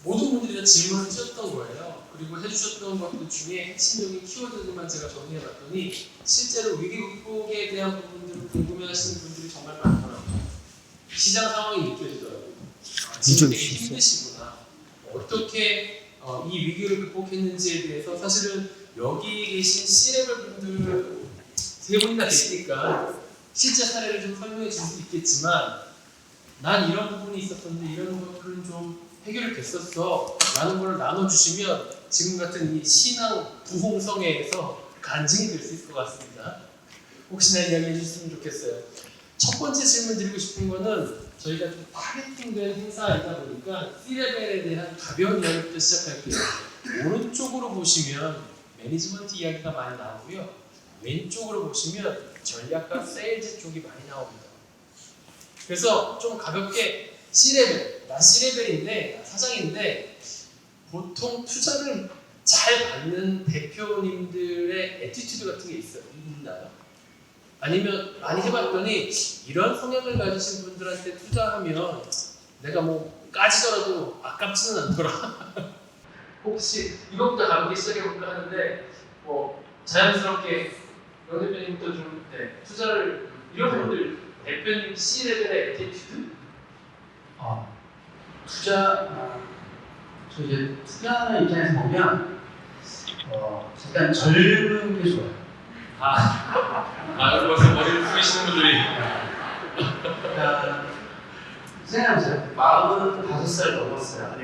모든 분들이 다 질문을 주셨던 거예요. 그리고 해주셨던 것들 중에 핵심적인 키워드들만 제가 정리해봤더니 실제로 위기 극복에 대한 부분들을 궁금해하시는 분들이 정말 많더라고요. 시장 상황이 느껴지더라고요. 지금 되게 힘드시구나. 어떻게 이 위기를 극복했는지에 대해서 사실은 여기 계신 C레벨 분들 세 분이나 계시니까 실제 사례를 좀 설명해 줄 수 있겠지만 난 이런 부분이 있었었는데 이런 것들은 좀 해결이 됐었어 라는 걸 나눠주시면 지금 같은 이 신앙 부흥성회에서 간증이 될 수 있을 것 같습니다. 혹시나 이야기해 주셨으면 좋겠어요. 첫 번째 질문 드리고 싶은 거는 저희가 좀 타겟팅된 행사이다 보니까 C레벨에 대한 가벼운 이야기부터 시작할게요. 오른쪽으로 보시면 매니지먼트 이야기가 많이 나오고요. 왼쪽으로 보시면 전략과 세일즈 쪽이 많이 나옵니다. 그래서 좀 가볍게 C레벨, 나 C레벨인데, 나 사장인데 보통 투자를 잘 받는 대표님들의 애티튜드 같은 게 있나요? 아니면 많이 해봤더니 이런 성향을 가지신 분들한테 투자하면 내가 뭐 까지더라도 아깝지는 않더라. 혹시 이것부터 가볍게 시작해볼까 하는데 뭐 자연스럽게 영 대표님부터 좀 투자를 이런 분들 대표님 C레벨의 애티튜드? 저 이제 투자하는 입장에서 보면 일단 젊은 게 좋아요. 벌써 머리를 숙이시는 분들이 생각해보세요. 45살 넘었어요.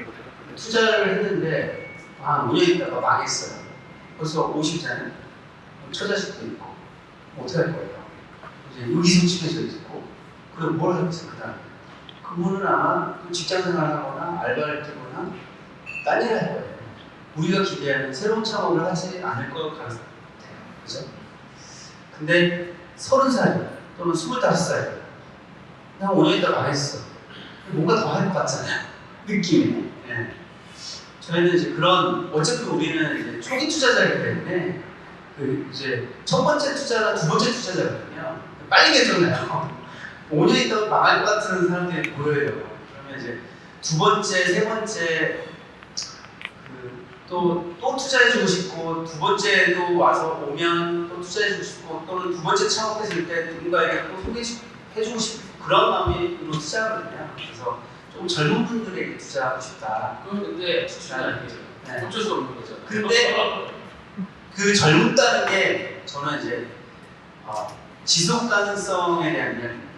투자를 했는데 5년 있다가 망했어요. 벌써 50잖아요. 처자식도 있고 어떻게 할 거예요? 이제 의기소침해져 있고 그럼 뭘 하겠어요? 그분은 아마 직장 생활을 하거나 알바를 뛰거나 딴 일을 할 거예요. 우리가 기대하는 새로운 창업을 하지 않을 것 같아요. 그죠? 근데 30살 또는 25살 그냥 5년 있다 망했어. 뭔가 더 할 것 같잖아요. 느낌이. 네. 저희는 이제 그런 어차피 우리는 이제 초기 투자자이기 때문에 이제 첫 번째 투자나 두 번째 투자자거든요. 빨리 결정나요. 5년 있다가 망할 것 같은 사람들이 보여요. 그러면 이제 두 번째, 세 번째 또 투자해주고 싶고 두 번째도 와서 오면 또 투자해주고 싶고 또는 두 번째 창업했을 때 누군가에게 또 소개해주고 싶고 그런 마음으로 투자하거든요. 그래서 좀 젊은 분들에게 투자하고 싶다. 그건 근데 추천이 아니죠. 네. 어쩔 수 없는 거죠. 근데 그 젊다는 게 저는 이제 지속 가능성에 대한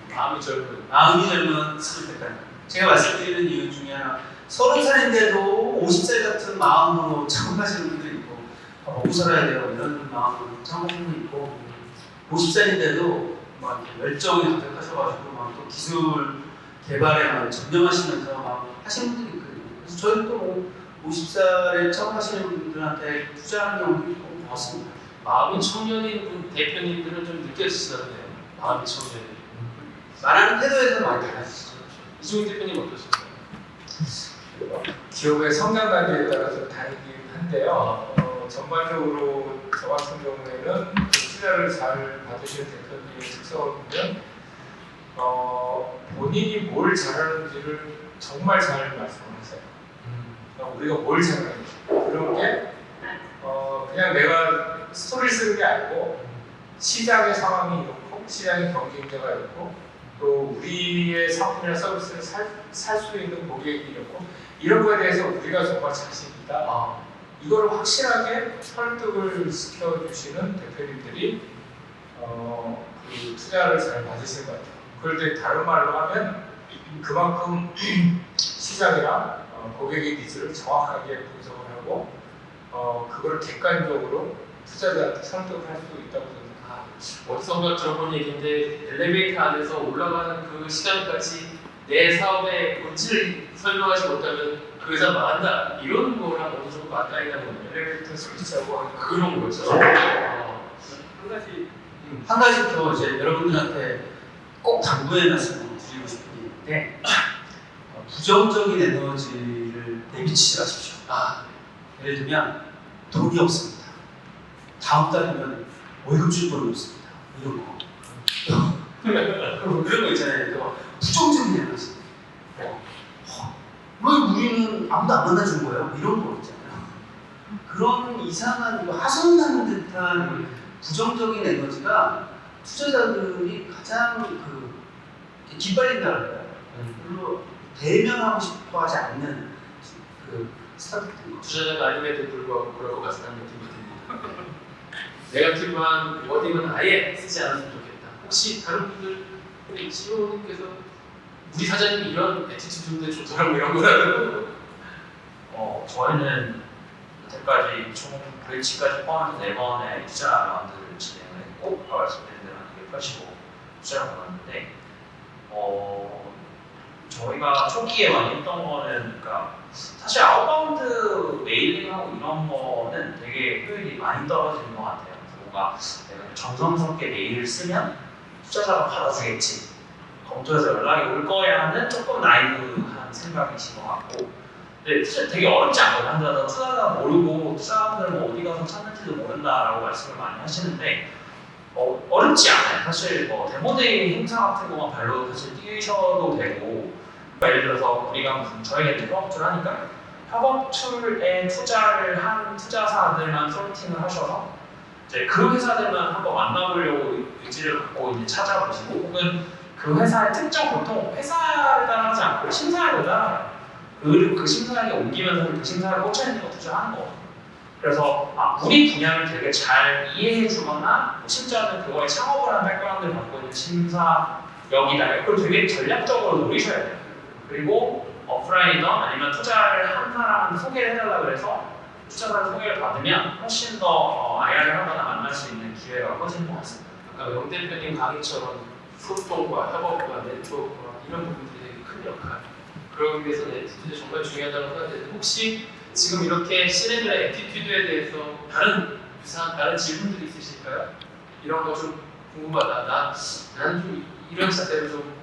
마음이 젊은 스타일입니다. 제가 말씀드리는 이유 중에 하나 30살인데도 50살 같은 마음으로 창업하시는 분들이 있고 먹고 살아야 돼요 이런 마음으로 창업하시는 분이 있고 50살인데도 막 열정이 가득하셔가지고 막 또 기술 개발에 막 전념하시면서 막 하시는 분들이 있거든요. 그래서 저희는 또 50살에 창업하시는 분들한테 투자하는 경우도 있고 그렇습니다. 마음이 청년인 분 대표님들은 좀 느껴지시던데요. 마음이 청년이. 말하는 태도에서 많이 달라지죠. 이종훈 대표님 어떠신가요? 기업의 성장 단계에 따라 좀 다르긴 한데요. 전반적으로 저 같은 경우에는 그 투자를 잘 받으시는 대표님의 특성을 보면 본인이 뭘 잘하는지를 정말 잘 말씀하세요. 그러니까 우리가 뭘 잘하는지 그런 게 그냥 내가 스토리를 쓰는 게 아니고 시장의 상황이 이렇고 시장의 경쟁자가 있고 또 우리의 상품이나 서비스를 살 수 있는 고객이 있고 이런 거에 대해서 우리가 정말 자신 있다. 이걸 확실하게 설득을 시켜주시는 대표님들이 그 투자를 잘 받으시는 것 같아요. 그런데 다른 말로 하면 그만큼 시장이나 고객의 니즈를 정확하게 분석을 하고 그걸 객관적으로 투자자한테 설득을 할 수 있다고 생각합니다. 어디선가 들어본 얘기인데 엘리베이터 안에서 올라가는 그 시간까지 내 사업의 본질을 설명하지 못하면 그 회사 망한다 이런 거랑 어느 정도 맞닿아 있는 거예요. 엘리베이터 소리차고 하는 그런 거죠. 한 가지 더 이제 여러분들한테 꼭 당부의 말씀을 드리고 싶은 게 있는데 부정적인 에너지를 내비치지 마십시오. 예를 들면 돈이 없습니다. 다음 달이면 월급 줄 돈이 없습니다. 이런 거. 그런 거 있잖아요. 부정적인 에너지. 왜 우리 우리는 아무도 안 만나준 거예요? 이런 거 있잖아요. 그런 이상한 하소연하는 듯한 부정적인 에너지가 투자자들이 가장 기빨린다 그래요. 별로 대면하고 싶어 하지 않는 스타트인 거. 투자자가 아님에도 불구하고 그럴 것 같다는 느낌이 듭니다. 네거티브한 워딩은 아예 쓰지 않았으면 좋겠다. 혹시 다른 분들, 우리 CEO님께서 우리 사장님이 이런 애티튜드인데 좋더라고 이런 거라고. 저희는 여태까지 총 브릿지까지 포함해서 4번의 투자 라운드를 진행을 했고, 아까 말씀드린 대로 한 185 투자를 받았는데, 저희가 초기에 많이 했던 거는, 그러니까 사실 아웃바운드 메일링하고 이런 거는 되게 효율이 많이 떨어지는 것 같아요. 뭔가 내가 정성스럽게 메일을 쓰면 투자자가 받아주겠지, 검토해서 연락이 올 거야 하는 조금 나이브한 생각이신 것 같고, 근데 사실 되게 어렵지 않거든요. 한자도 투자자 모르고 투자자들 뭐 어디 가서 찾는지도 모른다라고 말씀을 많이 하시는데 어렵지 않아요. 사실 데모데이 행사 같은 거만 발로 사실 뛰셔도 되고, 예를 들어서 우리가 무슨 저희가 이제 협업툴 하니까 협업툴에 투자를 한 투자사들만 소팅을 하셔서 이제 그 회사들만 한번 만나보려고 의지를 갖고 이제 찾아보시고, 혹은 그 회사의 특정 보통 회사를 따라하지 않고 심사를 따라요. 그리고 그 심사에 옮기면서 그 심사를 꽂혀 있는 거 투자하는 거거든요. 그래서 우리 분야를 되게 잘 이해해주거나 심지어는 그거에 창업을 하는 백그라운드를 갖고 있는 심사역이다. 그걸 되게 전략적으로 노리셔야 돼요. 그리고 오프라인이든 아니면 투자를 한 사람한테 소개를 해달라고 해서 투자자를 소개를 받으면 훨씬 더 IR을 하거나 만날 수 있는 기회가 커지는 것 같습니다. 아까 영 대표님 강의처럼 소통과 협업과 네트워크와 이런 부분들이 되게 큰 역할. 그러기 위해서는 애티튜드 정말 중요하다고 생각하는데, 혹시 지금 이렇게 C레벨의 애티튜드에 대해서 다른 질문들이 있으실까요? 이런 거 좀 궁금하다. 나는 좀 이런 자세로 좀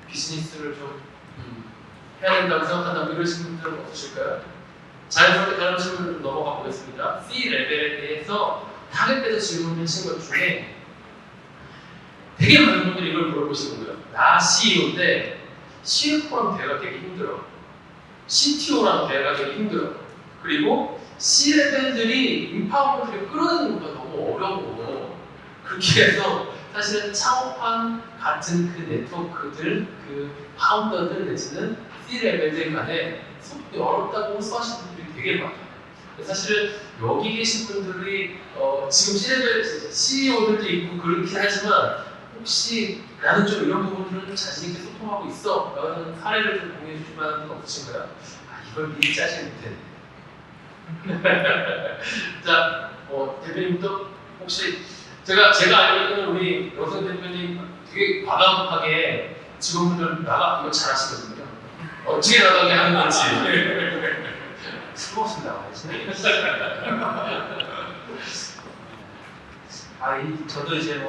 비즈니스를 좀 해야 된다고 생각한다면 이러신 분들은 없으실까요? 자연스럽게 다른 질문을 좀 넘어가 보겠습니다. C레벨에 대해서 타겟에서 질문을 하신 것 중에 되게 많은 분들이 이걸 물어보시는 거예요. 나 CEO인데 CFO랑 대화가 되게 힘들어. CTO랑 대화가 되게 힘들어. 그리고 C레벨들이 인파워먼트를 끌어내는 것가 너무 어려워. 그렇게 해서 사실은 창업한 같은 그 네트워크들, 그 파운더들 내지는 C레벨들 간에 소통이 어렵다고 호소하시는 분들이 되게 많아요. 사실은 여기 계신 분들이 지금 C레벨 CEO들도 있고 그렇긴 하지만 혹시 나는 좀 이런 부분들은 자신 있게 소통하고 있어 라는 사례를 좀 공유해 주실 만한 분 없으신가요? 이걸 미리 짜지 못했네. 자, 대표님부터 혹시 제가 알기로는 우리 여성 대표님 되게 과감하게 직원분들 나가 이거 잘하시거든요. 어떻게 나가게 하는 건지. 술 먹으면 나와야지. 저도 이제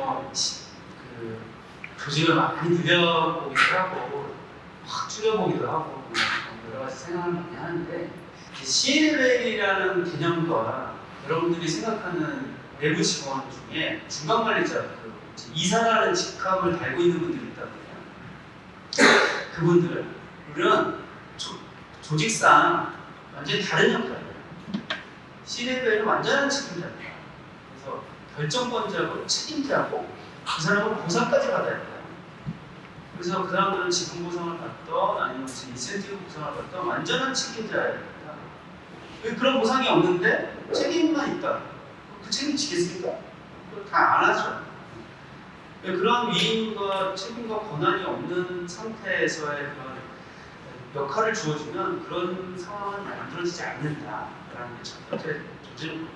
조직을 많이 늘려보기도 하고 확 줄여보기도 하고 여러 가지 생각을 많이 하는데, C레벨이라는 개념과 여러분들이 생각하는 내부 직원 중에 중간 관리자, 이사라는 직함을 달고 있는 분들이 있다고요. 그분들은 조직상 완전히 다른 역할이에요. C레벨은 완전한 책임자입니다. 그래서 결정권자고 책임자고 그 사람은 보상까지 받아야 돼요. 그래서 그 사람들은 지분 보상을 받던 아니면 무슨 인센티브 보상을 받던 완전한 책임자여야 됩니다. 그런 보상이 없는데 책임만 있다. 그 책임 지겠습니까? 다 안 하죠. 그런 위임과 책임과 권한이 없는 상태에서의 그런 역할을 주어주면 그런 상황은 만들어지지 않는다라는 게 첫 번째 조직입니다.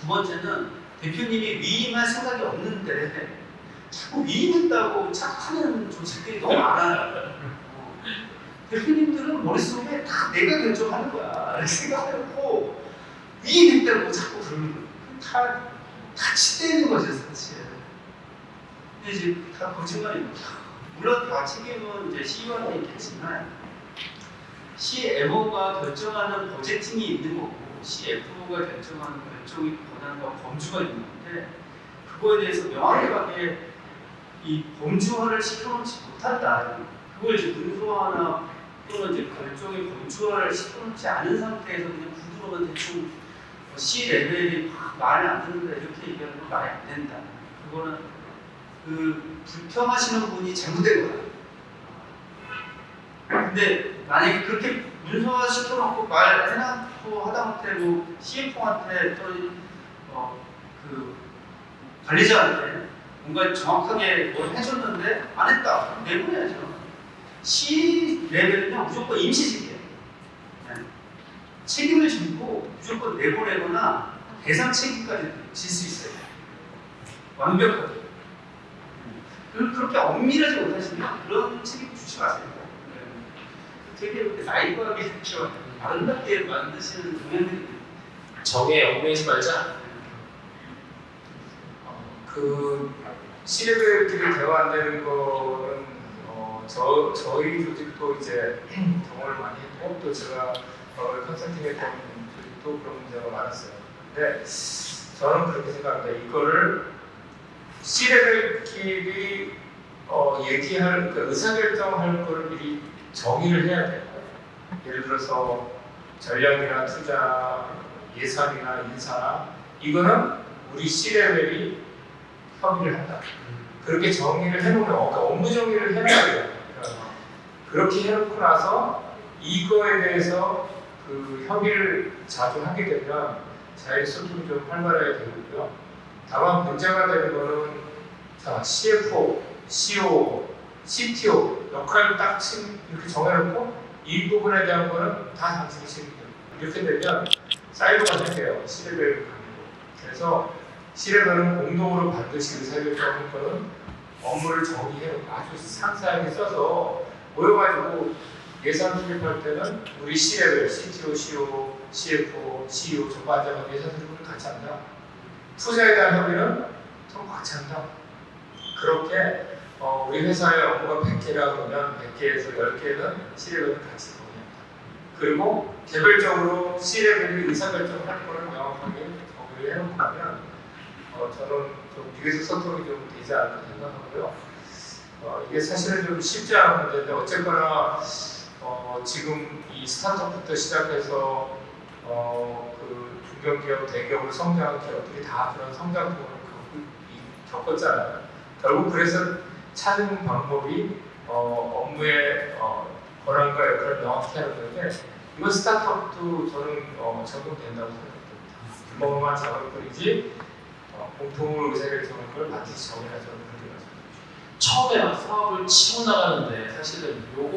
두 번째는 대표님이 위임할 생각이 없는데 자꾸 위임했다고 착하는 조직들이 너무 많아요. 대표님들은 머릿속에 다 내가 결정하는 거야 이렇게 생각해놓고 위임했다고 자꾸 그러는 거예요. 다 치대는 거죠 사실. 근데 이제 다 거짓말입니다. 물론 다 책임은 이제 CEO한테 있겠지만 CMO가 결정하는 버제팅이 있는 거고 CFO가 결정하는 결정의 권한과 범주가 있는 건데, 그거에 대해서 명확하게 이 범주화를 시켜놓지 못한다. 그걸 이제 문서화나 또는 이제 별종의 본주어를 시켜놓지 않은 상태에서 그냥 구두로만 대충 C 레벨이 막 말이 안 듣는다 이렇게 얘기하는 건 말이 안 된다. 그거는 그 불평하시는 분이 잘못된 거야. 근데 만약에 그렇게 문서화 시켜놓고 말해놓고 하다못해 뭐 CFO한테 또그 관리자한테 뭔가 정확하게 뭘 해줬는데 안 했다. 내보내야죠. C 레벨은요 무조건 임시직이에요. 책임을 지고 무조건 내보내거나 배상 책임까지 질 수 있어요. 완벽하게. 그렇게 엄밀하지 못하시면 그런 책임 주지 마세요. 되게 나이거하게 이렇게 아름답게 만드시는 동양들이 정에 얽매이지 말자. 그 C레벨끼리 대화 안 되는 거는 저희 조직도 이제 경험을 많이 했고 또 제가 컨설팅 했던 조직도 그런 문제가 많았어요. 근데 저는 그렇게 생각합니다. 이거를 C레벨끼리 얘기할 그러니까 의사결정할 거를 미리 정의를 해야 돼요. 예를 들어서 전략이나 투자, 예산이나 인사 이거는 우리 C레벨이 협의를 한다. 그렇게 정의를 해놓으면 업무 정의를 해놔야 돼요. 그렇게 해놓고 나서 이거에 대해서 그 협의를 자주 하게 되면 자율 소통이 좀 활발해야 되고요. 다만 문제가 되는 거는 자, CFO, CEO, CTO 역할을 딱 이렇게 정해놓고 이 부분에 대한 거는 다 당신이 책임져요. 이렇게 되면 사이로가 생겨요. C레벨 가지고. 그래서 C레벨은 공동으로 반드시 의사결정하는 거는 업무를 정의해놓고 아주 상세하게 써서 모여가지고 예산 수립할 때는 우리 C레벨, CTO, CEO, CFO, CEO 전부 앉아서 예산 수립을 같이 한다. 투자에 대한 협의는 좀 같이 한다. 그렇게 우리 회사의 업무가 100개라 그러면 100개에서 10개는 C레벨을 같이 정의한다. 그리고 개별적으로 C레벨이 의사결정을 할 거는 명확하게 정의를 해놓고 하면 저는 좀 미래적 소통이 좀 되지 않을까 생각하고요. 이게 사실은 좀 쉽지 않은 문제인데 어쨌거나 지금 이 스타트업부터 시작해서 그 중견기업, 대기업으로 성장한 기업들이 다 그런 성장통을 겪었잖아요. 결국 그래서 찾은 방법이 업무의 권한과 역할을 명확히 하는 건데 이건 스타트업도 저는 적용된다고 생각합니다. 규모만 작을 뿐이지 공통으로 의사결정하는 걸 반드시 정해야 저는 그렇게 말씀드립니다. 처음에 막 사업을 치고 나가는데 사실은 요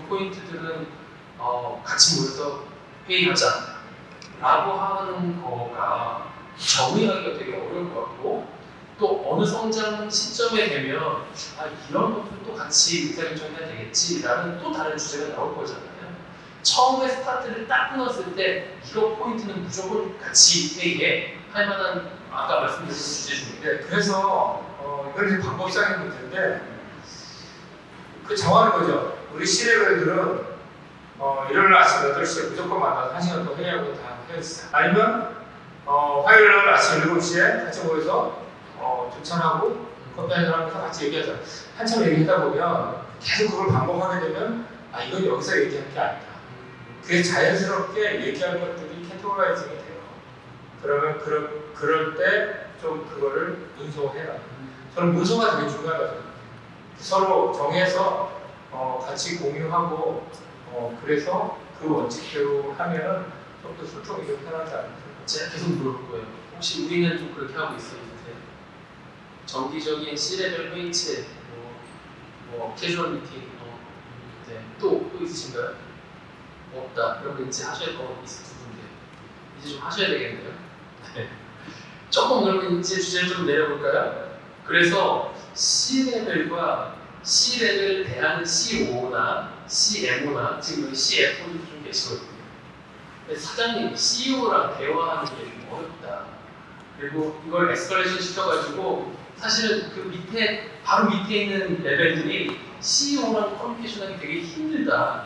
포인트들은 같이 모여서 회의하자 라고 하는 거가 정의하기가 되게 어려울 것 같고 또 어느 성장 시점에 되면 이런 것들도 같이 의사결정해야 되겠지라는 또 다른 주제가 나올 거잖아요. 처음에 스타트를 딱 끊었을 때 이거 포인트는 무조건 같이 회의해 할 만한 아까 말씀드린 주제 중인데 그래서 이건 이제 방법상의 문제인데 그 정하는 거죠. 우리 C레벨들은 일요일 아침 8시에 무조건 만나서 1시간 더 회의하고 다 헤어지자. 아니면 화요일 날 아침 7시에 같이 모여서 조찬하고 커피 한잔 하면서 같이 얘기하자. 한참 얘기하다 보면 계속 그걸 반복하게 되면 이건 여기서 얘기할 게 아니다. 그게 자연스럽게 얘기할 것들이 캐테고라이징이 돼요. 그러면 그럴 때 좀 그거를 문서화해라. 저는 문서가 되게 중요하다고 생각해요. 서로 정해서 같이 공유하고 그래서 그 원칙대로 하면 좀 더 소통이 좀 편하지 않을까. 제가 계속 물어볼 거예요. 혹시 우리는 좀 그렇게 하고 있었는데 정기적인 C레벨 회의체, 뭐 캐주얼 미팅, 네. 또 있으신가요? 없다. 그러면 이제 하셔야 거 있을 텐데 이제 좀 하셔야 되겠네요. 네. 조금 그러면 이제 주제를 좀 내려볼까요? 그래서 C레벨과 C레벨 대한 CO나 CMO나 지금 여기 CFO도 좀 계시거든요. 사장님, CEO랑 대화하는 게 좀 어렵다. 그리고 이걸 에스컬레이션 시켜가지고 사실은 그 밑에 바로 밑에 있는 레벨들이 CEO랑 커뮤니케이션하기 되게 힘들다.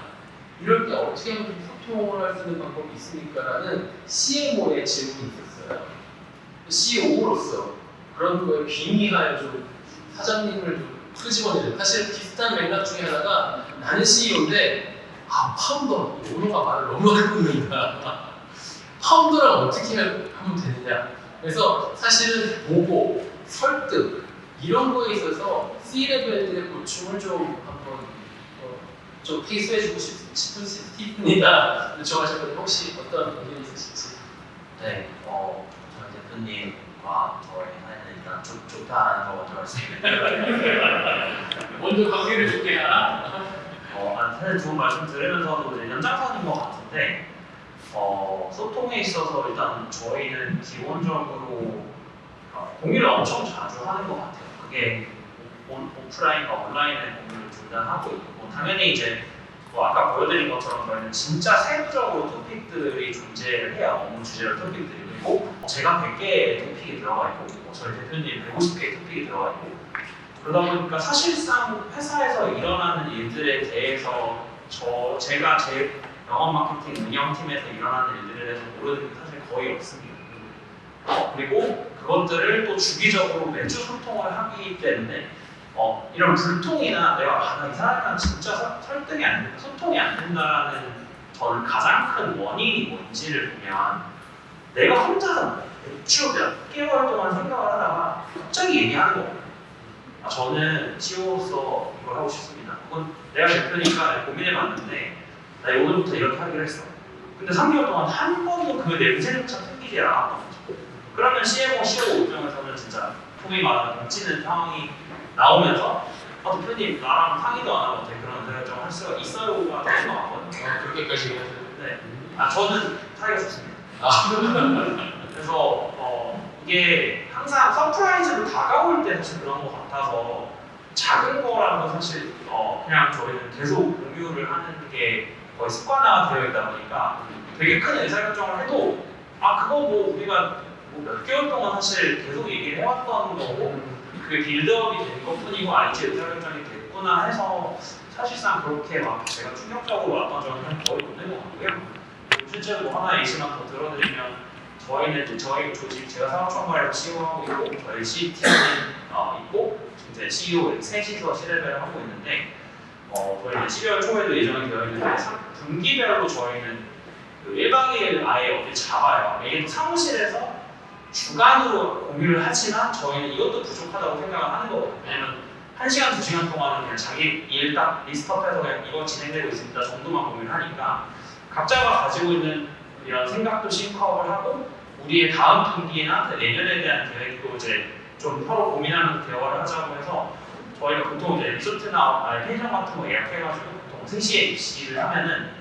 이럴 때 어떻게 하면 좀 소통을 할 수 있는 방법이 있습니까? 라는 CMO의 질문이 있었어요. CEO로서 그런 거에 빙의하여 좀 사장님을 좀 끄집어내는 사실 비슷한 맥락 중에 하나가 나는 CEO인데 파운더, 오너가 말을 너무 잘 듣는다. 파운더랑 어떻게 하면 되느냐. 그래서 사실은 보고, 설득 이런 거에 있어서 C레벨들의 고충을 좀 한번 좀 페이스해주고 싶은 스티븐이나 요청하셨는데 혹시 어떤 의견이 있으실지? 네, 저희 대표님과 저의 사이는 일단 좋다라는 거 먼저 말씀드리고요. 먼저 관계를 좋게 하나? 사실 좋은 말씀 들으면서도 이제 연장선인 것 같은데, 소통에 있어서 일단 저희는 기본적으로 공유를 엄청 자주 하는 것 같아요. 그게 오프라인과 온라인의 공유를 둘 다 하고 있고, 당연히 이제 아까 보여드린 것처럼 저희는 진짜 세부적으로 토픽들이 존재를 해요. 업무 주제로 토픽들이. 그리고 제가 100개의 토픽이 들어가 있고, 저희 대표님 150개의 토픽이 들어가 있고, 그러다 보니까 사실상 회사에서 일어나는 일들에 대해서 제가 제 영업 마케팅 운영팀에서 일어나는 일들에 대해서 모르는 게 사실 거의 없습니다. 그리고 그것들을 또 주기적으로 매주 소통을 하기 때문에 이런 불통이나 내가 이 사람이랑 진짜 설득이 안 된다, 소통이 안 된다라는 저는 가장 큰 원인이 뭔지를 보면 내가 혼자서 몇 개월 동안 생각을 하다가 갑자기 얘기하는 거예요. 저는 CEO로서 이걸 하고 싶습니다. 그건 내가 대표니까 고민해봤는데 나 오늘부터 이렇게 하기로 했어. 근데 3개월 동안 한 번도 그 냄새조차 생기지 않았던 거죠. 그러면 CMO, CEO 입장에서는 진짜 소위 말하는 뭉치는 상황이 나오면서 대표님 나랑 상의도 안 하고 어떻게 그런 결정을 할 수가 있어요가 되는 것 같거든요. 그렇게까지 해야 네. 저는 사이가 좋습니다. 그래서 이게 항상 서프라이즈로 다가올 때 사실 그런 것 같아서 작은 거라도 사실 그냥 저희는 계속 공유를 하는 게 거의 습관화가 되어 있다 보니까 되게 큰 의사결정을 해도 그거 뭐 우리가 몇 개월 동안 사실 계속 얘기를 해왔던 거고 그게 빌드업이 된 것뿐이고 이제 의사결정이 됐구나 해서 사실상 그렇게 막 제가 충격적으로 왔던 적은 거의 없는 것 같고요. 실제로 뭐 하나 예시만 더 들어드리면 저희는 저희 조직 제가 사업총괄에서 CEO하고 있고 저희 CTM이 있고 이제 CEO 셋이서 C레벨을 하고 있는데 저희는 12월 초에도 예정이 되어 있는데 분기별로 저희는 그 1박 2일 아예 어디 잡아요. 이게 또 사무실에서 주간으로 공유를 하지만 저희는 이것도 부족하다고 생각을 하는 거거든요. 왜냐면 1시간, 2시간 동안은 그냥 자기 일 딱 리스트업해서 그냥 이거 진행되고 있습니다 정도만 공유를 하니까 각자가 가지고 있는 이런 생각도 싱크업을 하고 우리의 다음 분기나 내년에 대한 계획도 이제 좀 서로 고민하면서 대화를 하자고 해서 저희가 보통 이제 리조트나 펜션 같은 거 예약해가지고 보통 3시에 입시를 하면은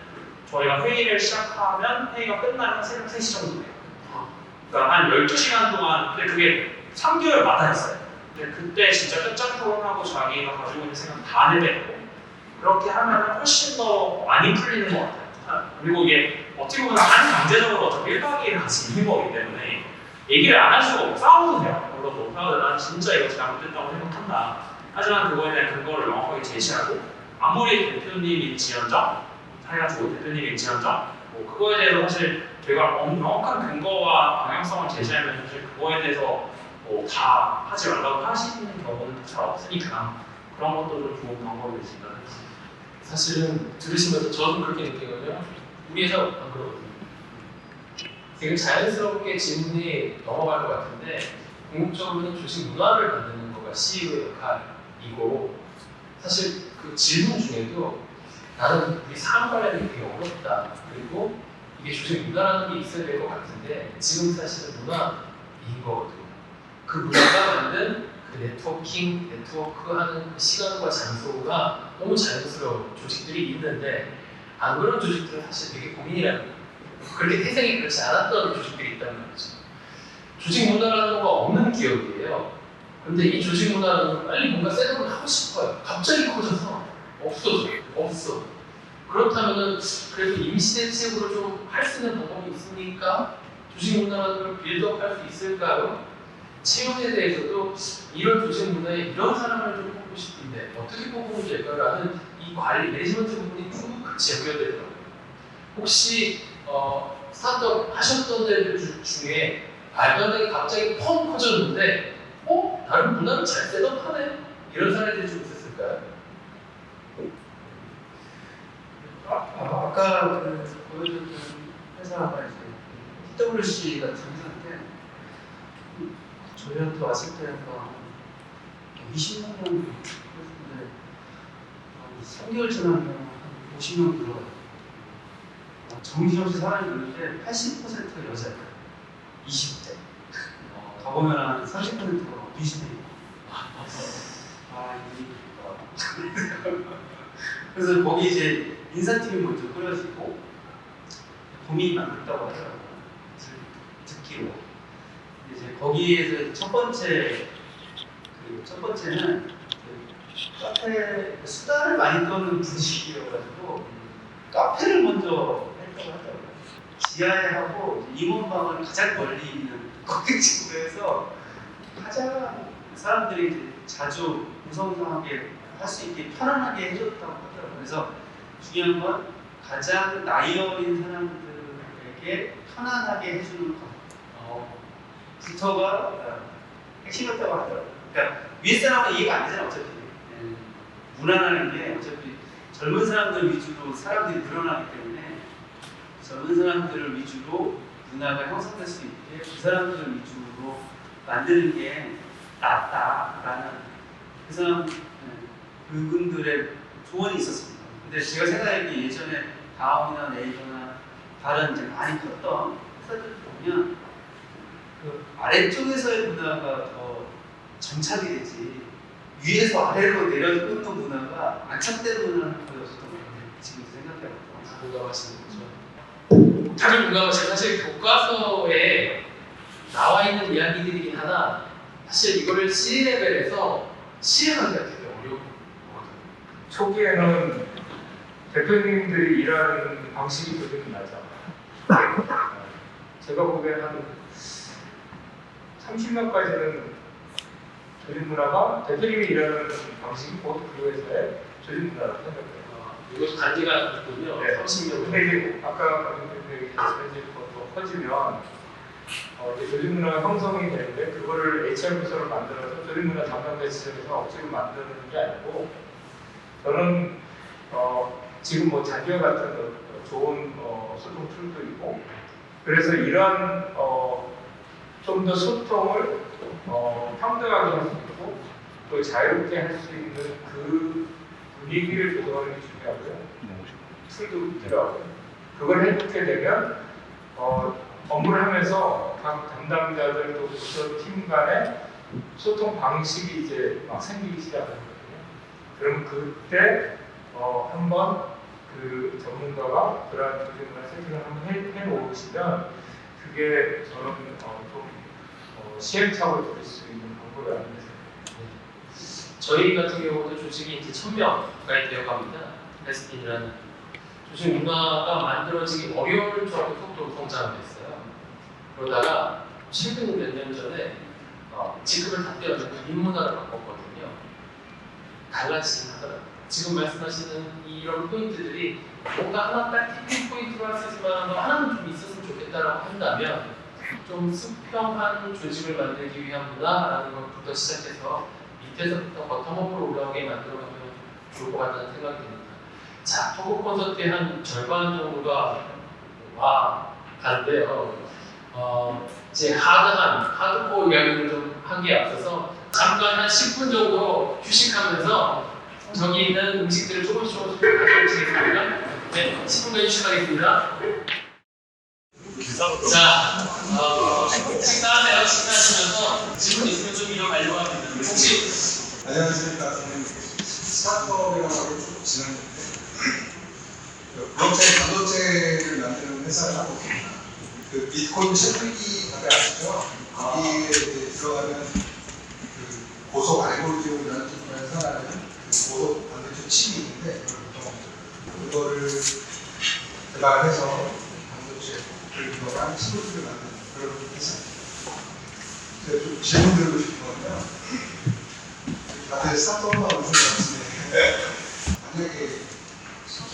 저희가 회의를 시작하면 회의가 끝나면 새벽 3시 정도 돼요. 그러니까 한 12시간 동안 근데 그게 3개월마다 했어요. 근데 그때 진짜 끝장 토론하고 자기가 가지고 있는 생각 다 내뱉고 그렇게 하면 훨씬 더 많이 풀리는 것 같아요. 그리고 이게 어떻게 보면 반강제적으로 어차피 1박 2일 같이 있는 거기 때문에 얘기를 안 할 수가 없고 싸워도 돼요. 물론 난 진짜 이거 잘못됐다고 생각한다. 하지만 그거에 대한 근거를 명확하게 제시하고 아무리 대표님일지언정 사이가 좋은 대표님일지언정 그거에 대해서 사실 저희가 명확한 근거와 방향성을 제시하면 사실 그거에 대해서 다 하지 말라고 하시는 경우는 잘 없으니까 그런 것도 좀 좋은 방법일 수 있다는 생각입니다. 사실은 들으시면서 저도 그렇게 느끼거든요. 우리 회사 안 그러거든요. 되게 자연스럽게 질문이 넘어갈 것 같은데 궁극적으로는 조직 문화를 만드는 거가 CEO의 역할이고 사실 그 질문 중에도 나는 우리 사람 관리하는 게 되게 어렵다. 그리고 이게 조직 문화라는 게 있어야 될 것 같은데 지금 사실은 문화인 거거든요. 그 문화가 만든 그 네트워크하는 그 시간과 장소가 너무 자연스러운 조직들이 있는데 안 그런 조직들은 사실 되게 고민이라는 거예요. 그렇게 태생이 그렇지 않았던 조직들이 있다는 거죠. 조직 문화라는 거가 없는 기업이에요. 근데 이 조직 문화라는 건 빨리 뭔가 셋업을 하고 싶어요. 갑자기 커져서 없어. 그렇다면은 그래도 임시 대책으로 좀 할 수 있는 방법이 있으니까 조직 문화라는 걸 빌드업할 수 있을까요? 채용에 대해서도 이런 조직 문화에 이런 사람을 좀 뽑고 싶은데 어떻게 뽑으면 될까라는 이 관리 매니지먼트 부분이 쭉 같이 연결되더라고요. 혹시 스타트업 하셨던 데들 중에 발견하게 갑자기 펑 커졌는데 다른 문화를 잘 셋업하네? 이런 사례들이 좀 있었을까요? 아까 보여줬던 회사가 이제 PwC 같은 회사인데 저희한테 왔을 때가 20만 명 했는데 3개월 지나면 한 50명 들어가요. 정신없이 사람이 그런데 80%가 여자예요. 20대. 가보면 한 30%가 미신이에요. 그래서 거기 이제 인사팀이 먼저 꾸려지고 고민이 많았다고 하더라고요. 듣기로. 이제 거기에서 첫 번째는 그 카페 수다를 많이 떠는 분위기여가지고 카페를 먼저 했다고 하더라고요. 지하에 하고 임원방을 가장 멀리 있는 고객집으로 해서 가장 사람들이 이제 자주 웅성웅성하게 할 수 있게 편안하게 해줬다고 하더라고요. 그래서 중요한 건 가장 나이 어린 사람들에게 편안하게 해주는 부터가 핵심이었다고 하더라고요. 그러니까 위에 사람은 이해가 안 되잖아 어차피. 문화라는 게 어차피 젊은 사람들 위주로 사람들이 늘어나기 때문에 젊은 사람들을 위주로 문화가 형성될 수 있게 그 사람들을 위주로 만드는 게 낫다라는 그래서 그분들의 조언이 있었습니다. 근데 제가 생각하기에 예전에 다음이나 네이버나 다른 이제 많이 컸던 회사들 보면 그 아래쪽에서의 문화가 더 정착이 되지 위에서 아래로 내려 꽂는 문화가 안착된 문화는 거의 없었던 것 같아요. 지금 생각해보면 공감하시는 거죠. 다들 공감하시는 사실 교과서에 나와 있는 이야기들이긴 하나 사실 이거를 C-레벨에서 실행하기가 되게 어려운 거거든요. 초기에는 대표님들이 일하는 방식이 조금 나죠. 제가 보기에는 한 30년까지는 조직 문화가 대표님이 일하는 방식이 모두 그 회사의 조직 문화라고 생각해요. 이것도 단계가 있군요. 네. 30년. 근데 이제 아까 얘기했듯이 이제 더 커지면 이제 조직 문화가 형성이 되는데 그거를 HR 부서로 만들어서 조직 문화 담당자 지점에서 억지로 만드는 게 아니고 저는 지금 뭐 자기와 같은 좋은 소통 툴도 있고 그래서 이런 좀 더 소통을 평등하게 할 수 있고 또 자유롭게 할 수 있는 그 분위기를 조성하는 게 중요하고요. 툴도 필요하고요. 그걸 해놓게 되면 업무를 하면서 각 담당자들 또 부서 팀 간의 소통 방식이 이제 막 생기기 시작하거든요. 그럼 그때 한번 그 전문가가 그러한 조직문화 세팅을 한번 해놓으시면 그게 저는 좀 시행착오를 줄일 수 있는 방법이 아닌가 생각합니다. 저희 같은 경우도 조직이 이제 1000명 가까이 되어갑니다. 레스틴이라는 조직 문화가 만들어지기 어려울 정도로 속도로 성장을 했어요. 그러다가 최근 몇 년 전에 지금을 다 떼어내고 인문화를 바꿨거든요. 달라지긴 하더라고요. 지금 말씀하시는 이런 포인트들이 뭔가 하나 딱 티핑 포인트로 할 수 있을 만한 거 하나는 좀 있었으면 좋겠다라고 한다면 좀 수평한 조직을 만들기 위한 문화라는 것부터 시작해서 밑에서부터 버텀업으로 올라오게 만들어가면 좋을 것 같다는 생각이 듭니다. 자, 토크 콘서트의 한 절반 정도가 가는데요. 이제 하드코어 이야기를 좀 하기에 앞서서 잠깐 한 10분 정도 휴식하면서 저기 있는 음식들을 조금씩 가져오시겠습니다. 네, 10분간 휴식하겠습니다. 자, 식사하세요. 식사하시면서 질문 있으면 좀 이어가려고 합니다. 혹시 안녕하십니까. 저는 스타트업이라고 하고 쭉 지났는데 블록체인 반도체를 만드는 회사를 하고 있습니다. 그 비트코인 채굴기 다들 아시죠? 거기에 이제 들어가면 그 고속 알고리즘을 연습하는 그 고속 반도체 칩이 있는데 그거를 개발해서 반도체를 이용한 치프를 만드는 그런 회사입니다. 제가 좀 질문 드리고 싶은 건데요. 다들 스타트업하고 무슨 말씀이에요? 만약에